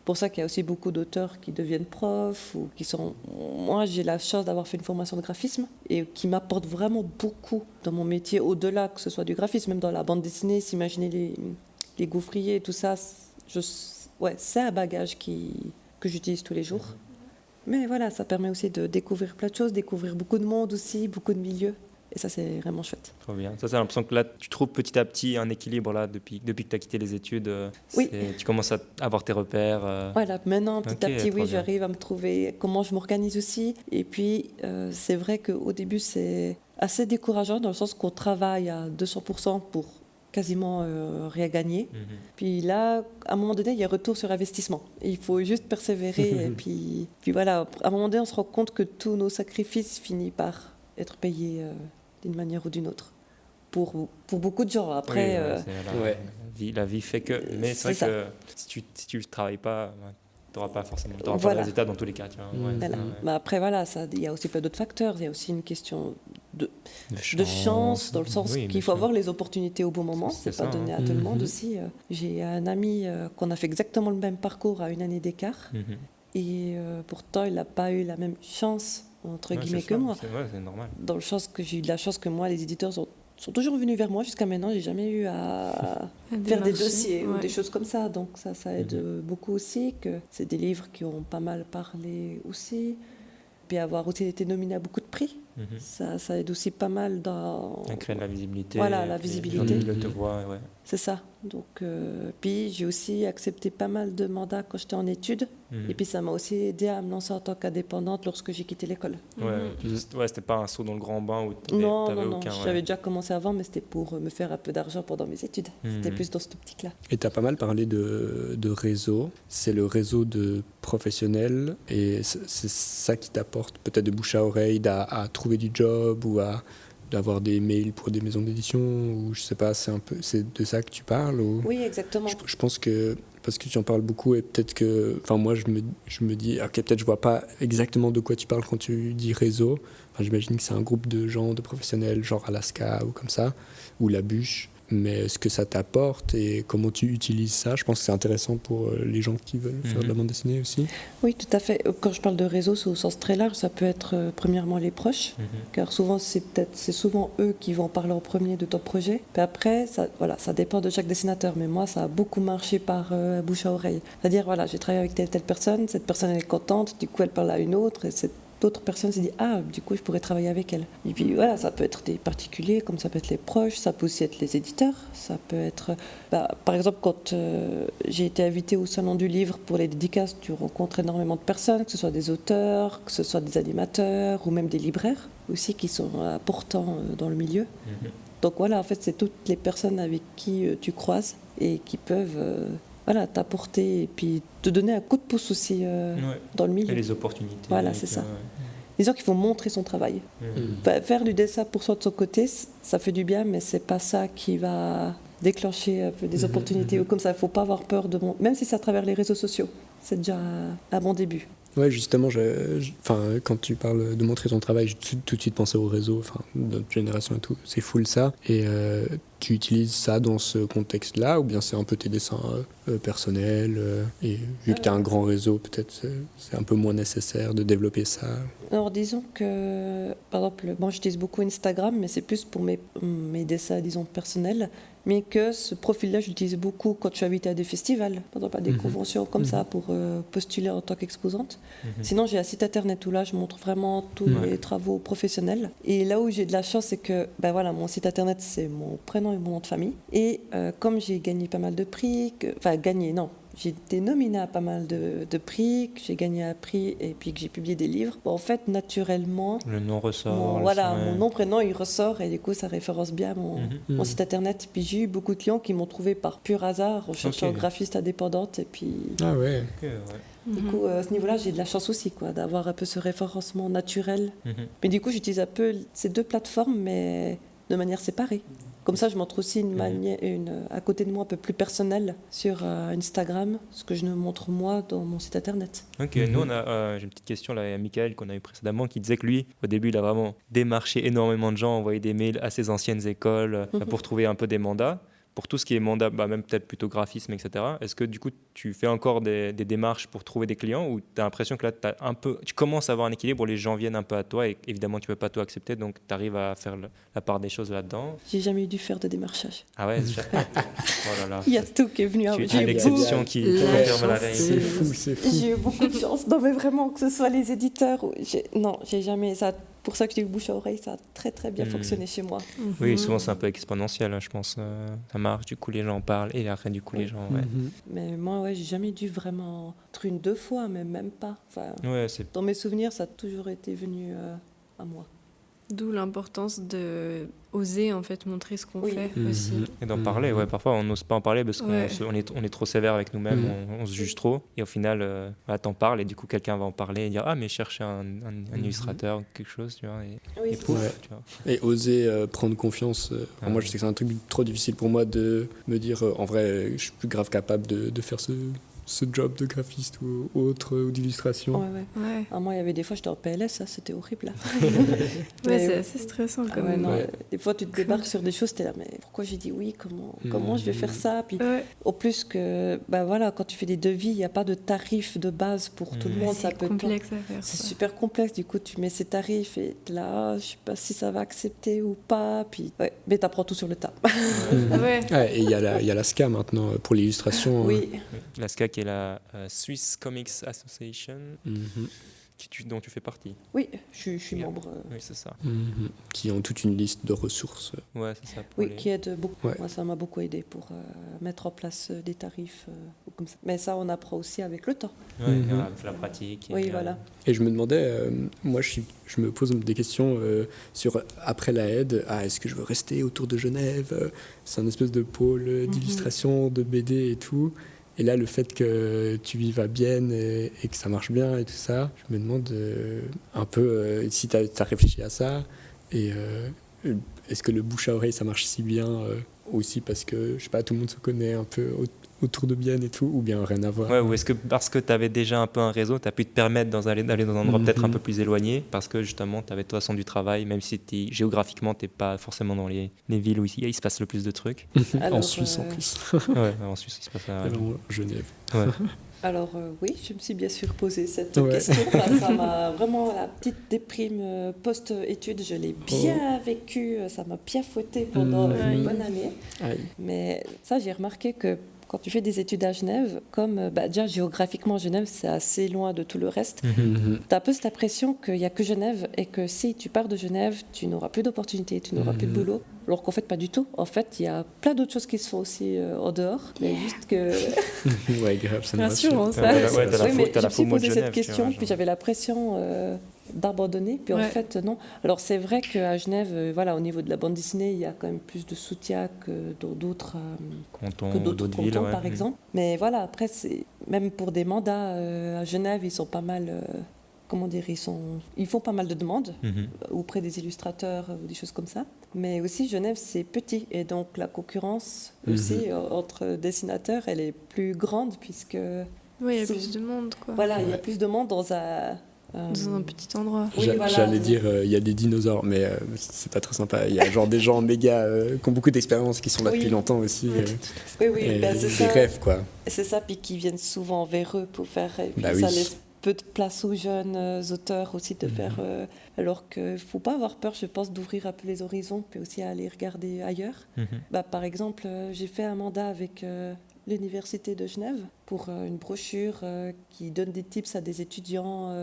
Pour ça qu'il y a aussi beaucoup d'auteurs qui deviennent profs, ou qui sont... Moi, j'ai la chance d'avoir fait une formation de graphisme, et qui m'apporte vraiment beaucoup dans mon métier, au-delà que ce soit du graphisme, même dans la bande dessinée, s'imaginer les gaufriers et tout ça, c'est un bagage que j'utilise tous les jours. Mais voilà, ça permet aussi de découvrir plein de choses, découvrir beaucoup de monde aussi, beaucoup de milieux. Et ça, c'est vraiment chouette. Trop bien. Ça, j'ai l'impression que là, tu trouves petit à petit un équilibre là, depuis que tu as quitté les études. Oui. Tu commences à avoir tes repères. Voilà, maintenant, petit à Ok, petit, trop oui, bien. j'arrive à me trouver comment je m'organise aussi. Et puis, c'est vrai qu'au début, c'est assez décourageant dans le sens qu'on travaille à 200% pour quasiment rien gagner. Puis là, à un moment donné, il y a retour sur investissement. Il faut juste persévérer. Et puis voilà, à un moment donné, on se rend compte que tous nos sacrifices finissent par être payés d'une manière ou d'une autre. Pour beaucoup de gens. Après, Ouais. La vie fait que. Mais c'est C'est vrai que si tu ne travailles pas, tu n'auras pas forcément pas de Voilà. résultats dans tous les cas. Tu vois. Ouais, voilà. ouais. Mais après, voilà, il y a aussi plein d'autres facteurs. Il y a aussi une question de chance, dans le sens qu'il faut avoir les opportunités au bon moment. C'est pas donné à tout le monde aussi. J'ai un ami qu'on a fait exactement le même parcours à une année d'écart. Et pourtant, il n'a pas eu la même chance, entre guillemets, que moi. C'est normal. Dans le sens que j'ai eu de la chance que moi, les éditeurs sont toujours venus vers moi jusqu'à maintenant. J'ai jamais eu à faire des dossiers ou des choses comme ça. Donc ça aide beaucoup aussi. Que c'est des livres qui ont pas mal parlé aussi. Puis avoir aussi été nominé à beaucoup de prix. Ça aide aussi pas mal dans... À créer de la visibilité. Voilà, la visibilité. Le te voit, C'est ça. Donc, puis j'ai aussi accepté pas mal de mandats quand j'étais en études. Et puis ça m'a aussi aidé à me lancer en tant qu'indépendante lorsque j'ai quitté l'école. C'était pas un saut dans le grand bain où Non, aucun... J'avais déjà commencé avant, mais c'était pour me faire un peu d'argent pendant mes études. C'était plus dans cette optique-là. Et tu as pas mal parlé de réseau. C'est le réseau de professionnels et c'est ça qui t'apporte peut-être de bouche à oreille, à trouver du job ou d'avoir des mails pour des maisons d'édition ou je sais pas, c'est de ça que tu parles ou... Oui, exactement. Je pense que parce que tu en parles beaucoup et peut-être que, enfin moi je me dis, ok, peut-être je vois pas exactement de quoi tu parles quand tu dis réseau. Enfin, j'imagine que c'est un groupe de gens, de professionnels, genre Alaska ou comme ça, ou La Bûche. Mais ce que ça t'apporte et comment tu utilises ça, je pense que c'est intéressant pour les gens qui veulent faire de la bande dessinée aussi. Oui, tout à fait. Quand je parle de réseau, c'est au sens très large. Ça peut être premièrement les proches, car souvent c'est souvent eux qui vont parler en premier de ton projet. Puis après, ça dépend de chaque dessinateur. Mais moi, ça a beaucoup marché par bouche à oreille. C'est-à-dire, voilà, j'ai travaillé avec telle personne, cette personne elle est contente, du coup elle parle à une autre et d'autres personnes se disent du coup je pourrais travailler avec elle. Et puis voilà, ça peut être des particuliers comme ça peut être les proches, ça peut aussi être les éditeurs, ça peut être par exemple quand j'ai été invitée au salon du livre pour les dédicaces, tu rencontres énormément de personnes, que ce soit des auteurs, que ce soit des animateurs ou même des libraires aussi qui sont importants dans le milieu. Donc voilà, en fait c'est toutes les personnes avec qui tu croises et qui peuvent t'apporter et puis te donner un coup de pouce aussi dans le milieu. Et les opportunités. Voilà, c'est ça. Disons qu'il faut montrer son travail. Faire du dessin pour soi de son côté, ça fait du bien, mais c'est pas ça qui va déclencher un peu des opportunités ou comme ça. Il faut pas avoir peur même si c'est à travers les réseaux sociaux. C'est déjà un bon début. Ouais, justement, quand tu parles de montrer ton travail, j'ai tout de suite pensé au réseau, notre génération et tout, c'est full ça. Et tu utilises ça dans ce contexte-là, ou bien c'est un peu tes dessins personnels, et vu que tu as un grand réseau, peut-être c'est un peu moins nécessaire de développer ça. Alors disons que, par exemple, moi j'utilise beaucoup Instagram, mais c'est plus pour mes dessins, disons, personnels, mais que ce profil-là, je l'utilise beaucoup quand je suis invitée à des festivals, par exemple à des conventions comme ça, pour postuler en tant qu'exposante. Sinon, j'ai un site internet où là, je montre vraiment tous mes travaux professionnels. Et là où j'ai de la chance, c'est que mon site internet, c'est mon prénom et mon nom de famille. Et comme j'ai gagné pas mal de prix, j'ai été nominée à pas mal de prix, que j'ai gagné un prix et puis que j'ai publié des livres. En fait, naturellement, le nom ressort. Mon nom, prénom, il ressort et du coup, ça référence bien mon site internet. Puis j'ai eu beaucoup de clients qui m'ont trouvé par pur hasard en cherchant graphiste indépendante. Et puis, ah ouais. Du coup, à ce niveau-là, j'ai de la chance aussi d'avoir un peu ce référencement naturel. Mais du coup, j'utilise un peu ces deux plateformes, mais de manière séparée. Comme ça, je montre aussi à côté de moi un peu plus personnel sur Instagram, ce que je ne montre moi dans mon site internet. Ok, nous j'ai une petite question là à Michael qu'on a eu précédemment qui disait que lui, au début, il a vraiment démarché énormément de gens, envoyé des mails à ses anciennes écoles pour trouver un peu des mandats. Pour tout ce qui est mandat, même peut-être plutôt graphisme, etc., est-ce que du coup tu fais encore des démarches pour trouver des clients ou tu as l'impression que là tu commences à avoir un équilibre où les gens viennent un peu à toi et évidemment tu ne peux pas tout accepter donc tu arrives à faire la part des choses là-dedans? J'ai jamais dû faire de démarchage. Ah ouais, oh là là. Il y a tout qui est venu. Tu es l'exception qui confirme la réalité. C'est fou. J'ai eu beaucoup de chance. Non mais vraiment, que ce soit les éditeurs, j'ai jamais ça. Pour ça que je dis bouche à oreille, ça a très très bien fonctionné chez moi. Oui, souvent c'est un peu exponentiel, je pense. Ça marche, du coup les gens parlent et après du coup les gens... Mais moi, j'ai jamais dû vraiment être deux fois, mais même pas. Dans mes souvenirs, ça a toujours été venu à moi. D'où l'importance de oser en fait montrer ce qu'on fait aussi. Et d'en parler, parfois on n'ose pas en parler parce qu'on est trop sévère avec nous-mêmes, on se juge trop et au final t'en parles et du coup quelqu'un va en parler et dire mais cherche un illustrateur ou quelque chose, tu vois, et pouf, tu vois. Et oser prendre confiance. Moi je sais que c'est un truc trop difficile pour moi de me dire en vrai je suis plus grave capable de faire ce job de graphiste ou autre, ou d'illustration. Ouais. Ah, moi, il y avait des fois, j'étais en PLS, ça, c'était horrible. Là. Ouais, c'est assez stressant quand même. Non, des fois, tu te débarques sur des choses, t'es là, mais pourquoi j'ai dit oui, comment je vais faire ça? Puis, au plus que, voilà, quand tu fais des devis, il n'y a pas de tarif de base pour tout le monde. C'est complexe à faire. C'est super complexe, du coup, tu mets ces tarifs et là, je ne sais pas si ça va accepter ou pas. Puis, mais tu apprends tout sur le tas. Et il y a la SCA maintenant pour l'illustration. Oui. La SCA qui est la Swiss Comics Association, dont tu fais partie. Oui, je suis membre. Oui, c'est ça. Qui ont toute une liste de ressources. Ouais, c'est ça. Qui aide beaucoup. Moi, ça m'a beaucoup aidé pour mettre en place des tarifs comme ça. Mais ça, on apprend aussi avec le temps. Avec la pratique. Oui, voilà. Et je me demandais, moi, je me pose des questions sur, après la aide, est-ce que je veux rester autour de Genève? C'est un espèce de pôle d'illustration, de BD et tout. Et là, le fait que tu vives à Bienne et que ça marche bien et tout ça, je me demande un peu si tu as réfléchi à ça. Et est-ce que le bouche à oreille, ça marche si bien aussi parce que, je sais pas, tout le monde se connaît un peu autour de Bienne et tout, ou bien rien à voir? Ouais, ou est-ce que parce que tu avais déjà un peu un réseau, tu as pu te permettre d'aller dans un endroit peut-être un peu plus éloigné, parce que justement, tu avais de toute façon du travail, même si géographiquement, tu n'es pas forcément dans les villes où il se passe le plus de trucs. En Suisse en plus. En Suisse, il se passe Genève. Ouais. Alors oui, je me suis bien sûr posé cette question. Ça m'a vraiment, la petite déprime post-études, je l'ai bien vécue, ça m'a bien fouetté pendant une bonne année. Mais ça, j'ai remarqué que quand tu fais des études à Genève, comme déjà géographiquement Genève, c'est assez loin de tout le reste, tu as un peu cette impression qu'il n'y a que Genève et que si tu pars de Genève, tu n'auras plus d'opportunités, tu n'auras plus de boulot. Alors qu'en fait, pas du tout. En fait, il y a plein d'autres choses qui se font aussi en dehors. Mais juste que... Ouais, grave, ça me rassurant, ça. T'as la je me suis posé de cette Genève, question, puis j'avais l'impression d'abandonner. Puis en fait, non. Alors c'est vrai qu'à Genève, voilà, au niveau de la bande dessinée, il y a quand même plus de soutien que dans d'autres cantons, villes, par exemple. Mais voilà, après, même pour des mandats à Genève, ils sont pas mal... comment dire, ils font pas mal de demandes auprès des illustrateurs ou des choses comme ça. Mais aussi, Genève, c'est petit. Et donc, la concurrence aussi entre dessinateurs, elle est plus grande puisque... Oui, il y a plus de monde, quoi. Voilà, il y a plus de monde dans un petit endroit. Oui, J'allais dire, il y a des dinosaures, mais c'est pas très sympa. Il y a genre des gens méga qui ont beaucoup d'expérience, qui sont là depuis longtemps aussi. Oui, c'est ça. Des rêves, quoi. C'est ça, puis qui viennent souvent vers eux pour faire... Et puis ça laisse peu de place aux jeunes auteurs aussi de faire... alors qu'il ne faut pas avoir peur, je pense, d'ouvrir un peu les horizons, puis aussi aller regarder ailleurs. Par exemple, j'ai fait un mandat avec... l'Université de Genève pour une brochure qui donne des tips à des étudiants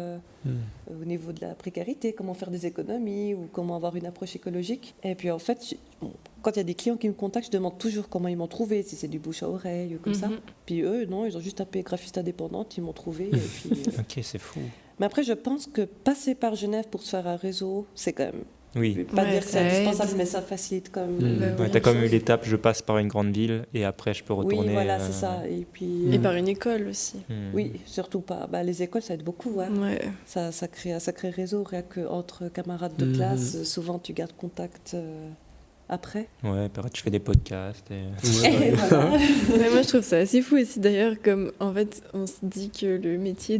au niveau de la précarité, comment faire des économies ou comment avoir une approche écologique. Et puis en fait, quand il y a des clients qui me contactent, je demande toujours comment ils m'ont trouvé, si c'est du bouche à oreille ou comme ça. Puis eux, non, ils ont juste tapé graphiste indépendante, ils m'ont trouvé. Et puis, Ok, c'est fou. Mais après, je pense que passer par Genève pour se faire un réseau, c'est quand même... Oui. Je ne vais pas dire que c'est indispensable, mais ça facilite quand même. Tu as quand même eu l'étape, je passe par une grande ville et après je peux retourner. Oui, voilà, c'est ça. Et, puis, et par une école aussi. Oui, surtout pas. Les écoles, ça aide beaucoup. Hein. Ouais. Ça crée un sacré réseau, rien qu'entre camarades de classe. Souvent, tu gardes contact après. Ouais, tu fais des podcasts. Voilà. Ouais, moi, je trouve ça assez fou aussi. D'ailleurs, comme en fait, on se dit que le métier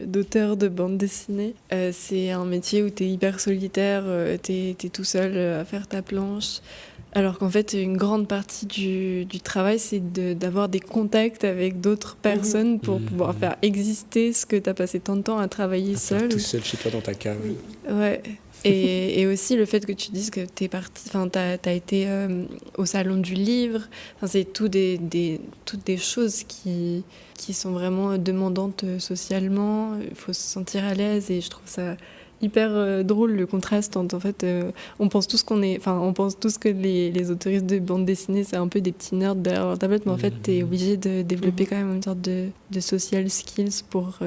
d'auteur de bande dessinée, c'est un métier où tu es hyper solitaire, tu es tout seul à faire ta planche. Alors qu'en fait, une grande partie du travail, c'est d'avoir des contacts avec d'autres personnes pour pouvoir faire exister ce que tu as passé tant de temps à travailler seul. Tout seul chez toi dans ta cave. Oui. Ouais. Et aussi le fait que tu dises que t'as été au salon du livre, c'est toutes des choses qui sont vraiment demandantes socialement. Il faut se sentir à l'aise et je trouve ça hyper drôle le contraste entre en fait on pense tous que les autoristes de bande dessinée c'est un peu des petits nerds derrière leur tablette, mais en fait t'es obligé de développer quand même une sorte de social skills pour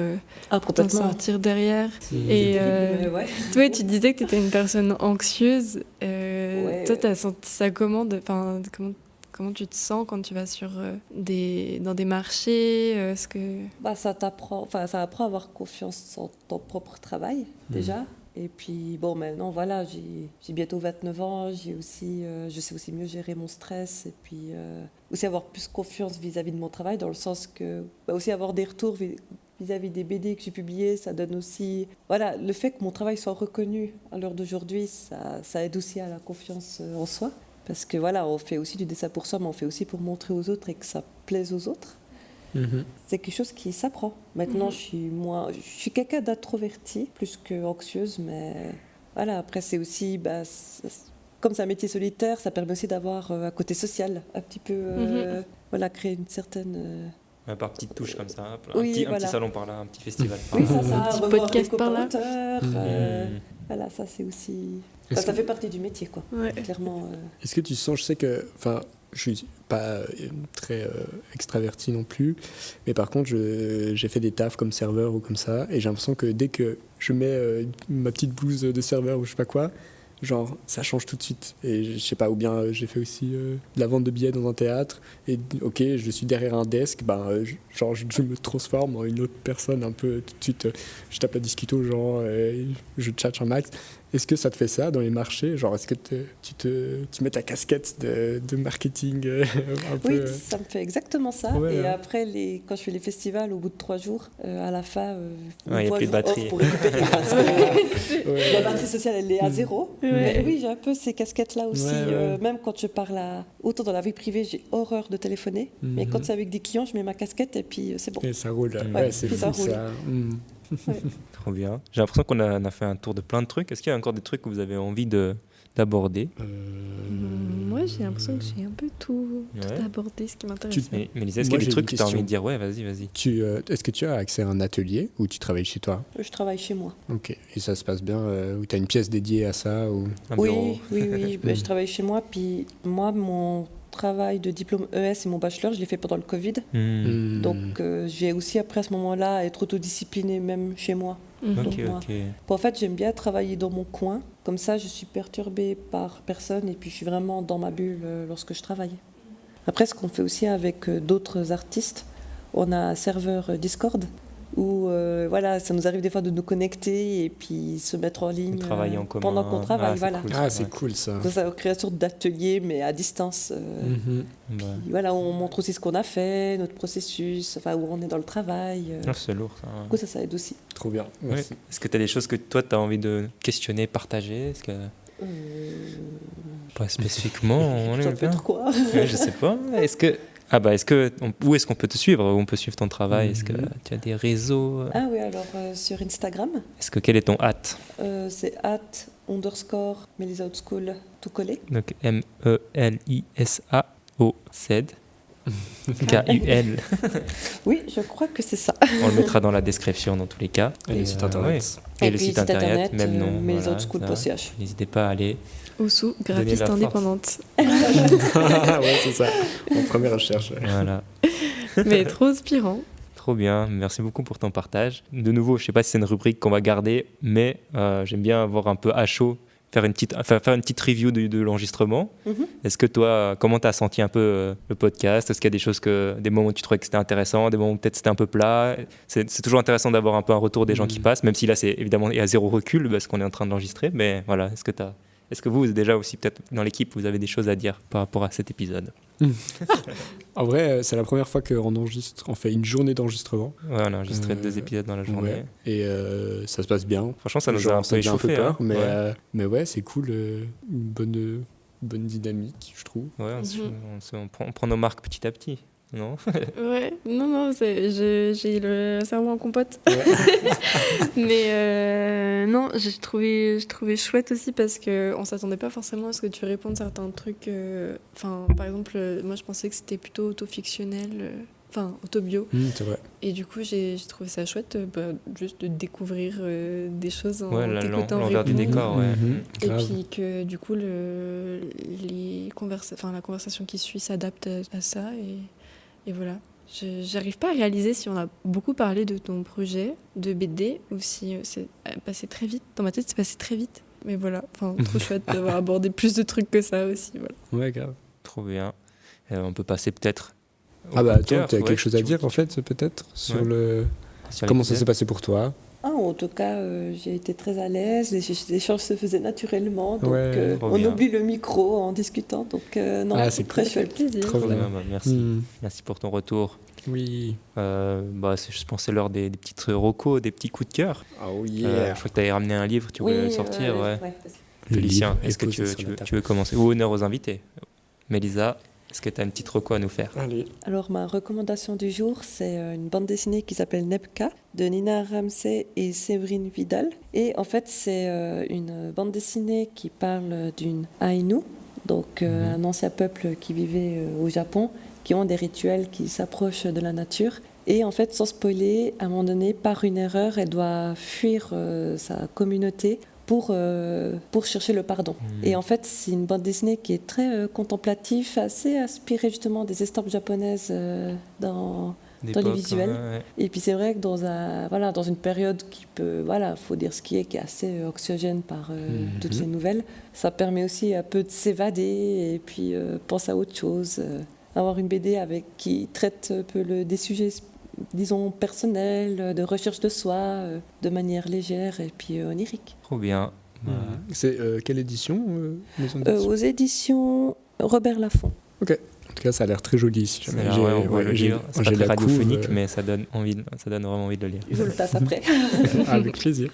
t'en sortir derrière. Et toi tu disais que t'étais une personne anxieuse, toi t'as senti ça comment tu te sens quand tu vas dans des marchés, est-ce que... ça apprend à avoir confiance en ton propre travail, déjà. Et puis, bon, maintenant, voilà, j'ai bientôt 29 ans, je sais aussi mieux gérer mon stress et puis aussi avoir plus confiance vis-à-vis de mon travail, dans le sens que, aussi avoir des retours vis-à-vis des BD que j'ai publiés, ça donne aussi... Voilà, le fait que mon travail soit reconnu à l'heure d'aujourd'hui, ça aide aussi à la confiance en soi. Parce que voilà, on fait aussi du dessin pour soi, mais on fait aussi pour montrer aux autres et que ça plaise aux autres. C'est quelque chose qui s'apprend. Maintenant, je suis quelqu'un d'introverti, plus qu'anxieuse, mais voilà, après, c'est aussi... comme c'est un métier solitaire, ça permet aussi d'avoir un côté social, un petit peu... voilà, créer une certaine... Par petites touches comme ça, un Oui, petit salon par là, un petit festival par Oui, là. ça, Un petit revoir podcast les par là. copains, voilà, ça c'est aussi... ça fait partie du métier, quoi. Ouais. Clairement. Est-ce que tu sens, je sais que, enfin, je suis pas très extraverti non plus, mais par contre, j'ai fait des tafs comme serveur ou comme ça, et j'ai l'impression que dès que je mets ma petite blouse de serveur ou je sais pas quoi, genre, ça change tout de suite. Et je sais pas, ou bien j'ai fait aussi de la vente de billets dans un théâtre, et ok, je suis derrière un desk, je me transforme en une autre personne un peu tout de suite. Je tape la discuto, genre, je tchatche un max. Est-ce que ça te fait ça dans les marchés? Genre, est-ce que tu mets ta casquette de marketing un Oui, peu ça me fait exactement ça. Ouais, et ouais. après, quand je fais les festivals, au bout de 3 jours, à la fin, Ouais, y a plus de batterie. pour récupérer parce que la batterie sociale, elle est à 0. Ouais. Mais oui, j'ai un peu ces casquettes-là aussi. Ouais. Même quand je parle autant dans la vie privée, j'ai horreur de téléphoner. Mais quand c'est avec des clients, je mets ma casquette et puis c'est bon. Et ça roule. Ouais, C'est puis fou ça roule. ça. Trop bien. J'ai l'impression qu'on a fait un tour de plein de trucs. Est-ce qu'il y a encore des trucs que vous avez envie d'aborder? Moi, j'ai l'impression que j'ai un peu tout Ouais. abordé, ce qui m'intéresse. Mais Lisa, est-ce Moi, qu'il y a des j'ai trucs une que tu as envie de question. dire? Ouais, vas-y. Est-ce que tu as accès à un atelier ou tu travailles chez toi? Je travaille chez moi. Ok. Et ça se passe bien? Ou tu as une pièce dédiée à ça ou... Un bureau. Oui. Je travaille chez moi. Puis moi, mon travail de diplôme ES et mon bachelor, je l'ai fait pendant le Covid. Donc j'ai aussi appris à ce moment-là à être autodisciplinée même chez moi. Ok. En fait, j'aime bien travailler dans mon coin. Comme ça, je suis perturbée par personne et puis je suis vraiment dans ma bulle lorsque je travaille. Après, ce qu'on fait aussi avec d'autres artistes, on a un serveur Discord où voilà, ça nous arrive des fois de nous connecter et puis se mettre en ligne Travailler en commun. pendant qu'on travaille. C'est Voilà. cool, Ah, ouais. c'est cool ça. Donc, ça crée une sorte d'atelier, mais à distance. Ouais. Puis, voilà, on montre aussi ce qu'on a fait, notre processus, enfin, où on est dans le travail. Ah, c'est lourd ça. Du coup, ça aide aussi. Trop bien. Ouais. Merci. Est-ce que tu as des choses que toi, tu as envie de questionner, partager? Est-ce que... Pas spécifiquement, on est Ça bien. peut être quoi? Ouais, je sais pas. Où est-ce qu'on peut te suivre? Où on peut suivre ton travail? Est-ce que tu as des réseaux? Ah oui, alors sur Instagram, Quel est ton hâte? c'est @_Melissa Old School tout collé. Donc MELISAOZ KUL. Oui, je crois que c'est ça. On le mettra dans la description dans tous les cas. Et le site internet. ouais. Et le puis site internet, même nom. melissaudschool.ch. N'hésitez pas à aller. Oussou, Donner graphiste la force. indépendante. Ouais, c'est ça. En première recherche. Ouais. Voilà. Mais trop inspirant. Trop bien, merci beaucoup pour ton partage. De nouveau, je ne sais pas si c'est une rubrique qu'on va garder, mais j'aime bien avoir un peu à chaud, faire une petite review de l'enregistrement. Est-ce que toi, comment tu as senti un peu le podcast? Est-ce qu'il y a des choses des moments où tu trouvais que c'était intéressant, des moments où peut-être c'était un peu plat? C'est toujours intéressant d'avoir un peu un retour des gens qui passent, même si là, c'est évidemment il y a zéro recul parce qu'on est en train de l'enregistrer. Mais voilà, est-ce que vous déjà aussi, peut-être dans l'équipe, vous avez des choses à dire par rapport à cet épisode? En vrai, c'est la première fois qu'on enregistre, on fait une journée d'enregistrement. Ouais, on a enregistré 2 épisodes dans la journée. Ouais. Et ça se passe bien. Franchement, ça nous Genre, a un peu ça faisait échauffé. peur, hein. mais ouais, c'est cool. Une bonne dynamique, je trouve. Ouais, on prend nos marques petit à petit, non? Ouais, non, j'ai le cerveau en compote. Ouais. Mais non, je trouvais chouette aussi parce qu'on s'attendait pas forcément à ce que tu répondes certains trucs. Enfin, par exemple, moi je pensais que c'était plutôt autofictionnel, enfin autobio. C'est vrai. Et du coup, j'ai trouvé ça chouette juste de découvrir des choses en Ouais, t'écoutant l'envers du répondre. décor, ouais. Et Grave. puis que du coup, la conversation qui suit s'adapte à ça. Et voilà. J'arrive pas à réaliser si on a beaucoup parlé de ton projet de BD ou si c'est passé très vite. Dans ma tête, c'est passé très vite. Mais voilà, enfin, trop chouette d'avoir abordé plus de trucs que ça aussi. Voilà. Ouais, grave. Trop bien. On peut passer peut-être. Ah bah au attends, cœur, tu as ouais, quelque chose à dire en fait, peut-être, sur Ouais. le... sur Comment ça l'épisode. s'est passé pour toi? En tout cas, j'ai été très à l'aise, les échanges se faisaient naturellement, donc Trop on bien. oublie le micro en discutant, donc non, c'est très cool. chouette. Plaisir. Trop Trop bien. bien, merci. Merci pour ton retour. Oui. Je pense que c'est l'heure des petites recos, des petits coups de cœur. Oh Je yeah. crois que tu avais ramené un livre, tu voulais le sortir. Ouais. Le Félicien, livre est-ce est que posé tu veux, sur tu la veux- table. tu veux commencer? Ou honneur aux invités. Mélisa, est-ce que tu as une petite reco à nous faire? Allez. Alors ma recommandation du jour, c'est une bande dessinée qui s'appelle Nebka de Nina Ramsey et Séverine Vidal. Et en fait, c'est une bande dessinée qui parle d'une Ainu, donc un ancien peuple qui vivait au Japon, qui ont des rituels qui s'approchent de la nature. Et en fait, sans spoiler, à un moment donné, par une erreur, elle doit fuir sa communauté pour chercher le pardon. Et en fait, c'est une bande dessinée qui est très contemplative, assez inspirée justement des estampes japonaises dans les visuels. Ouais. Et puis c'est vrai que dans une période qui peut, faut dire ce qui est assez anxiogène par toutes ces nouvelles, ça permet aussi un peu de s'évader et puis penser à autre chose. Avoir une BD qui traite un peu des sujets, disons, personnels, de recherche de soi, de manière légère et puis onirique. Trop bien. C'est quelle édition maison d'édition Aux éditions Robert Laffont. Ok. En tout cas, ça a l'air très joli. Si jamais On voit le livre. C'est pas très la radiophonique, couve, mais ça donne vraiment envie de le lire. Je le passe après. Avec plaisir.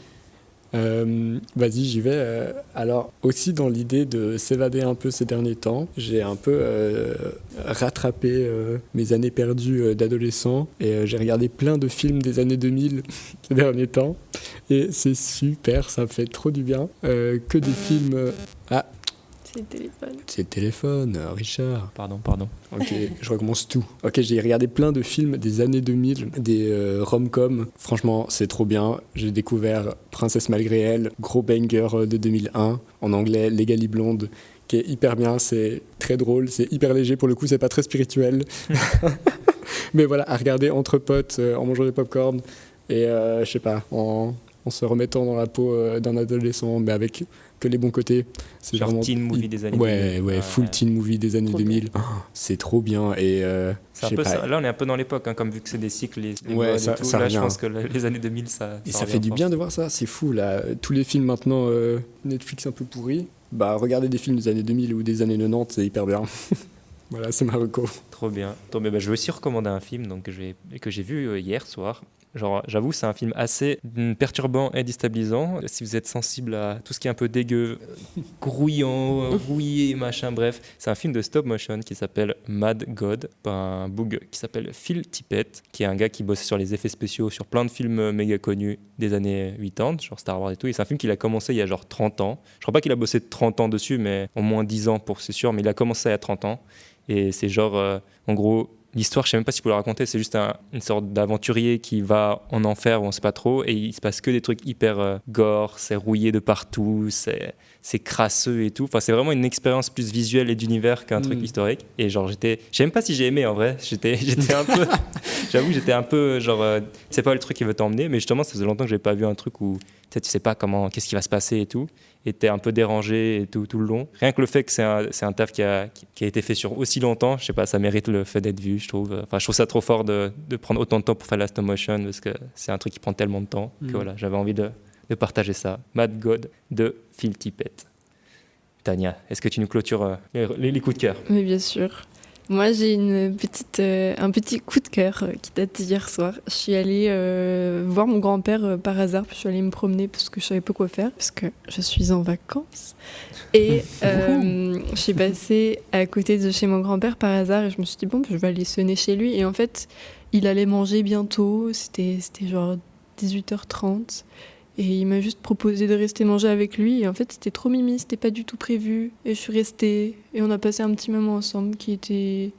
Vas-y, j'y vais. Alors, aussi dans l'idée de s'évader un peu ces derniers temps, j'ai un peu rattrapé mes années perdues d'adolescent et j'ai regardé plein de films des années 2000 ces derniers temps. Et c'est super, ça me fait trop du bien. Que des films... C'est le téléphone. C'est le téléphone, Richard. Pardon. Ok, je recommence tout. Ok, j'ai regardé plein de films des années 2000, des rom-coms. Franchement, c'est trop bien. J'ai découvert Princesse malgré elle, gros banger de 2001, en anglais, Legally Blonde, qui est hyper bien. C'est très drôle, c'est hyper léger. Pour le coup, c'est pas très spirituel. Mais voilà, à regarder entre potes, en mangeant des pop-corn et je sais pas, en se remettant dans la peau d'un adolescent, mais avec que les bons côtés. C'est Genre vraiment teen movie des années 2000. Ouais, full teen movie des années Trop 2000. Oh, c'est trop bien et C'est un peu ça. Là, on est un peu dans l'époque, comme vu que c'est des cycles, les Ouais, modes ça- et tout. ça Là, revient. je pense que les années 2000, ça. Et ça revient fait du fort. bien de voir ça, c'est fou là. Tous les films maintenant Netflix un peu pourris, bah regardez des films des années 2000 ou des années 90, c'est hyper bien. Voilà, c'est ma reco. Trop bien. Je vais aussi recommander un film que j'ai vu hier soir. Genre, j'avoue, c'est un film assez perturbant et déstabilisant. Si vous êtes sensible à tout ce qui est un peu dégueu, grouillant, rouillé, machin, bref. C'est un film de stop motion qui s'appelle Mad God, par un boug qui s'appelle Phil Tippett, qui est un gars qui bosse sur les effets spéciaux sur plein de films méga connus des années 80, genre Star Wars et tout. Et c'est un film qu'il a commencé il y a genre 30 ans. Je crois pas qu'il a bossé 30 ans dessus, mais au moins 10 ans pour c'est sûr. Mais il a commencé à 30 ans. Et c'est genre, en gros... L'histoire, je sais même pas si je peux la raconter, c'est juste une sorte d'aventurier qui va en enfer, où on sait pas trop, et il se passe que des trucs hyper gore, c'est rouillé de partout, c'est crasseux et tout. Enfin, c'est vraiment une expérience plus visuelle et d'univers qu'un truc historique. Et genre, je sais même pas si j'ai aimé en vrai. J'étais un peu, j'avoue, j'étais un peu genre, c'est pas le truc qui veut t'emmener, mais justement, ça faisait longtemps que j'avais pas vu un truc où tu sais pas qu'est-ce qui va se passer et tout. Et t'es un peu dérangé et tout le long. Rien que le fait que c'est un taf qui a été fait sur aussi longtemps, je sais pas, ça mérite le fait d'être vu, je trouve. Enfin, je trouve ça trop fort de prendre autant de temps pour faire la stop motion, parce que c'est un truc qui prend tellement de temps que voilà, j'avais envie de partager ça. Mad God de Phil Tippett. Tania, est-ce que tu nous clôtures les coups de cœur? Oui, bien sûr. Moi, j'ai un petit coup de cœur qui date d'hier soir. Je suis allée voir mon grand-père par hasard, puis je suis allée me promener parce que je savais pas quoi faire, parce que je suis en vacances. Et je suis passée à côté de chez mon grand-père par hasard et je me suis dit, bon, je vais aller sonner chez lui. Et en fait, il allait manger bientôt, c'était genre 18h30. Et il m'a juste proposé de rester manger avec lui. Et en fait, c'était trop mimi, c'était pas du tout prévu. Et je suis restée. Et on a passé un petit moment ensemble qui était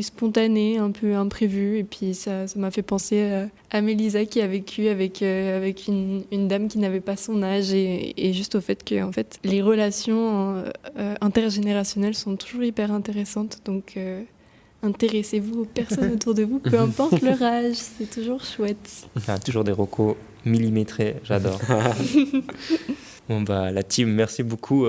spontané, un peu imprévu. Et puis ça m'a fait penser à Mélisa qui a vécu avec une dame qui n'avait pas son âge. Et juste au fait que en fait, les relations intergénérationnelles sont toujours hyper intéressantes. Donc intéressez-vous aux personnes autour de vous, peu importe leur âge. C'est toujours chouette. Toujours des recos millimétrés, j'adore. Bon, la team, merci beaucoup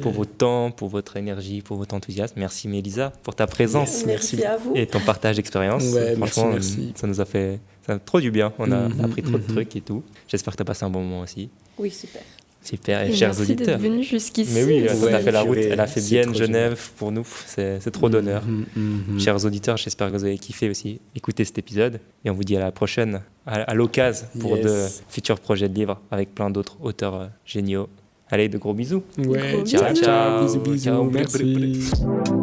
pour votre temps, pour votre énergie, pour votre enthousiasme. Merci Mélisa pour ta présence Merci à vous. et ton partage d'expérience. Franchement, merci. ça nous a fait trop du bien. On a appris trop de trucs et tout. J'espère que tu as passé un bon moment aussi. Oui, super. Super, et Et chers merci auditeurs. d'être venu jusqu'ici. Mais oui, on a fait la route, purée, elle a fait c'est Vienne, trop Genève pour nous, c'est trop d'honneur. Chers auditeurs, j'espère que vous avez kiffé aussi écouter cet épisode et on vous dit à la prochaine, à l'occasion pour de futurs projets de livres avec plein d'autres auteurs géniaux. Allez, de gros bisous. Ouais, Gros ciao, bisous. ciao. Bisous, bisous. Ciao, Merci. merci.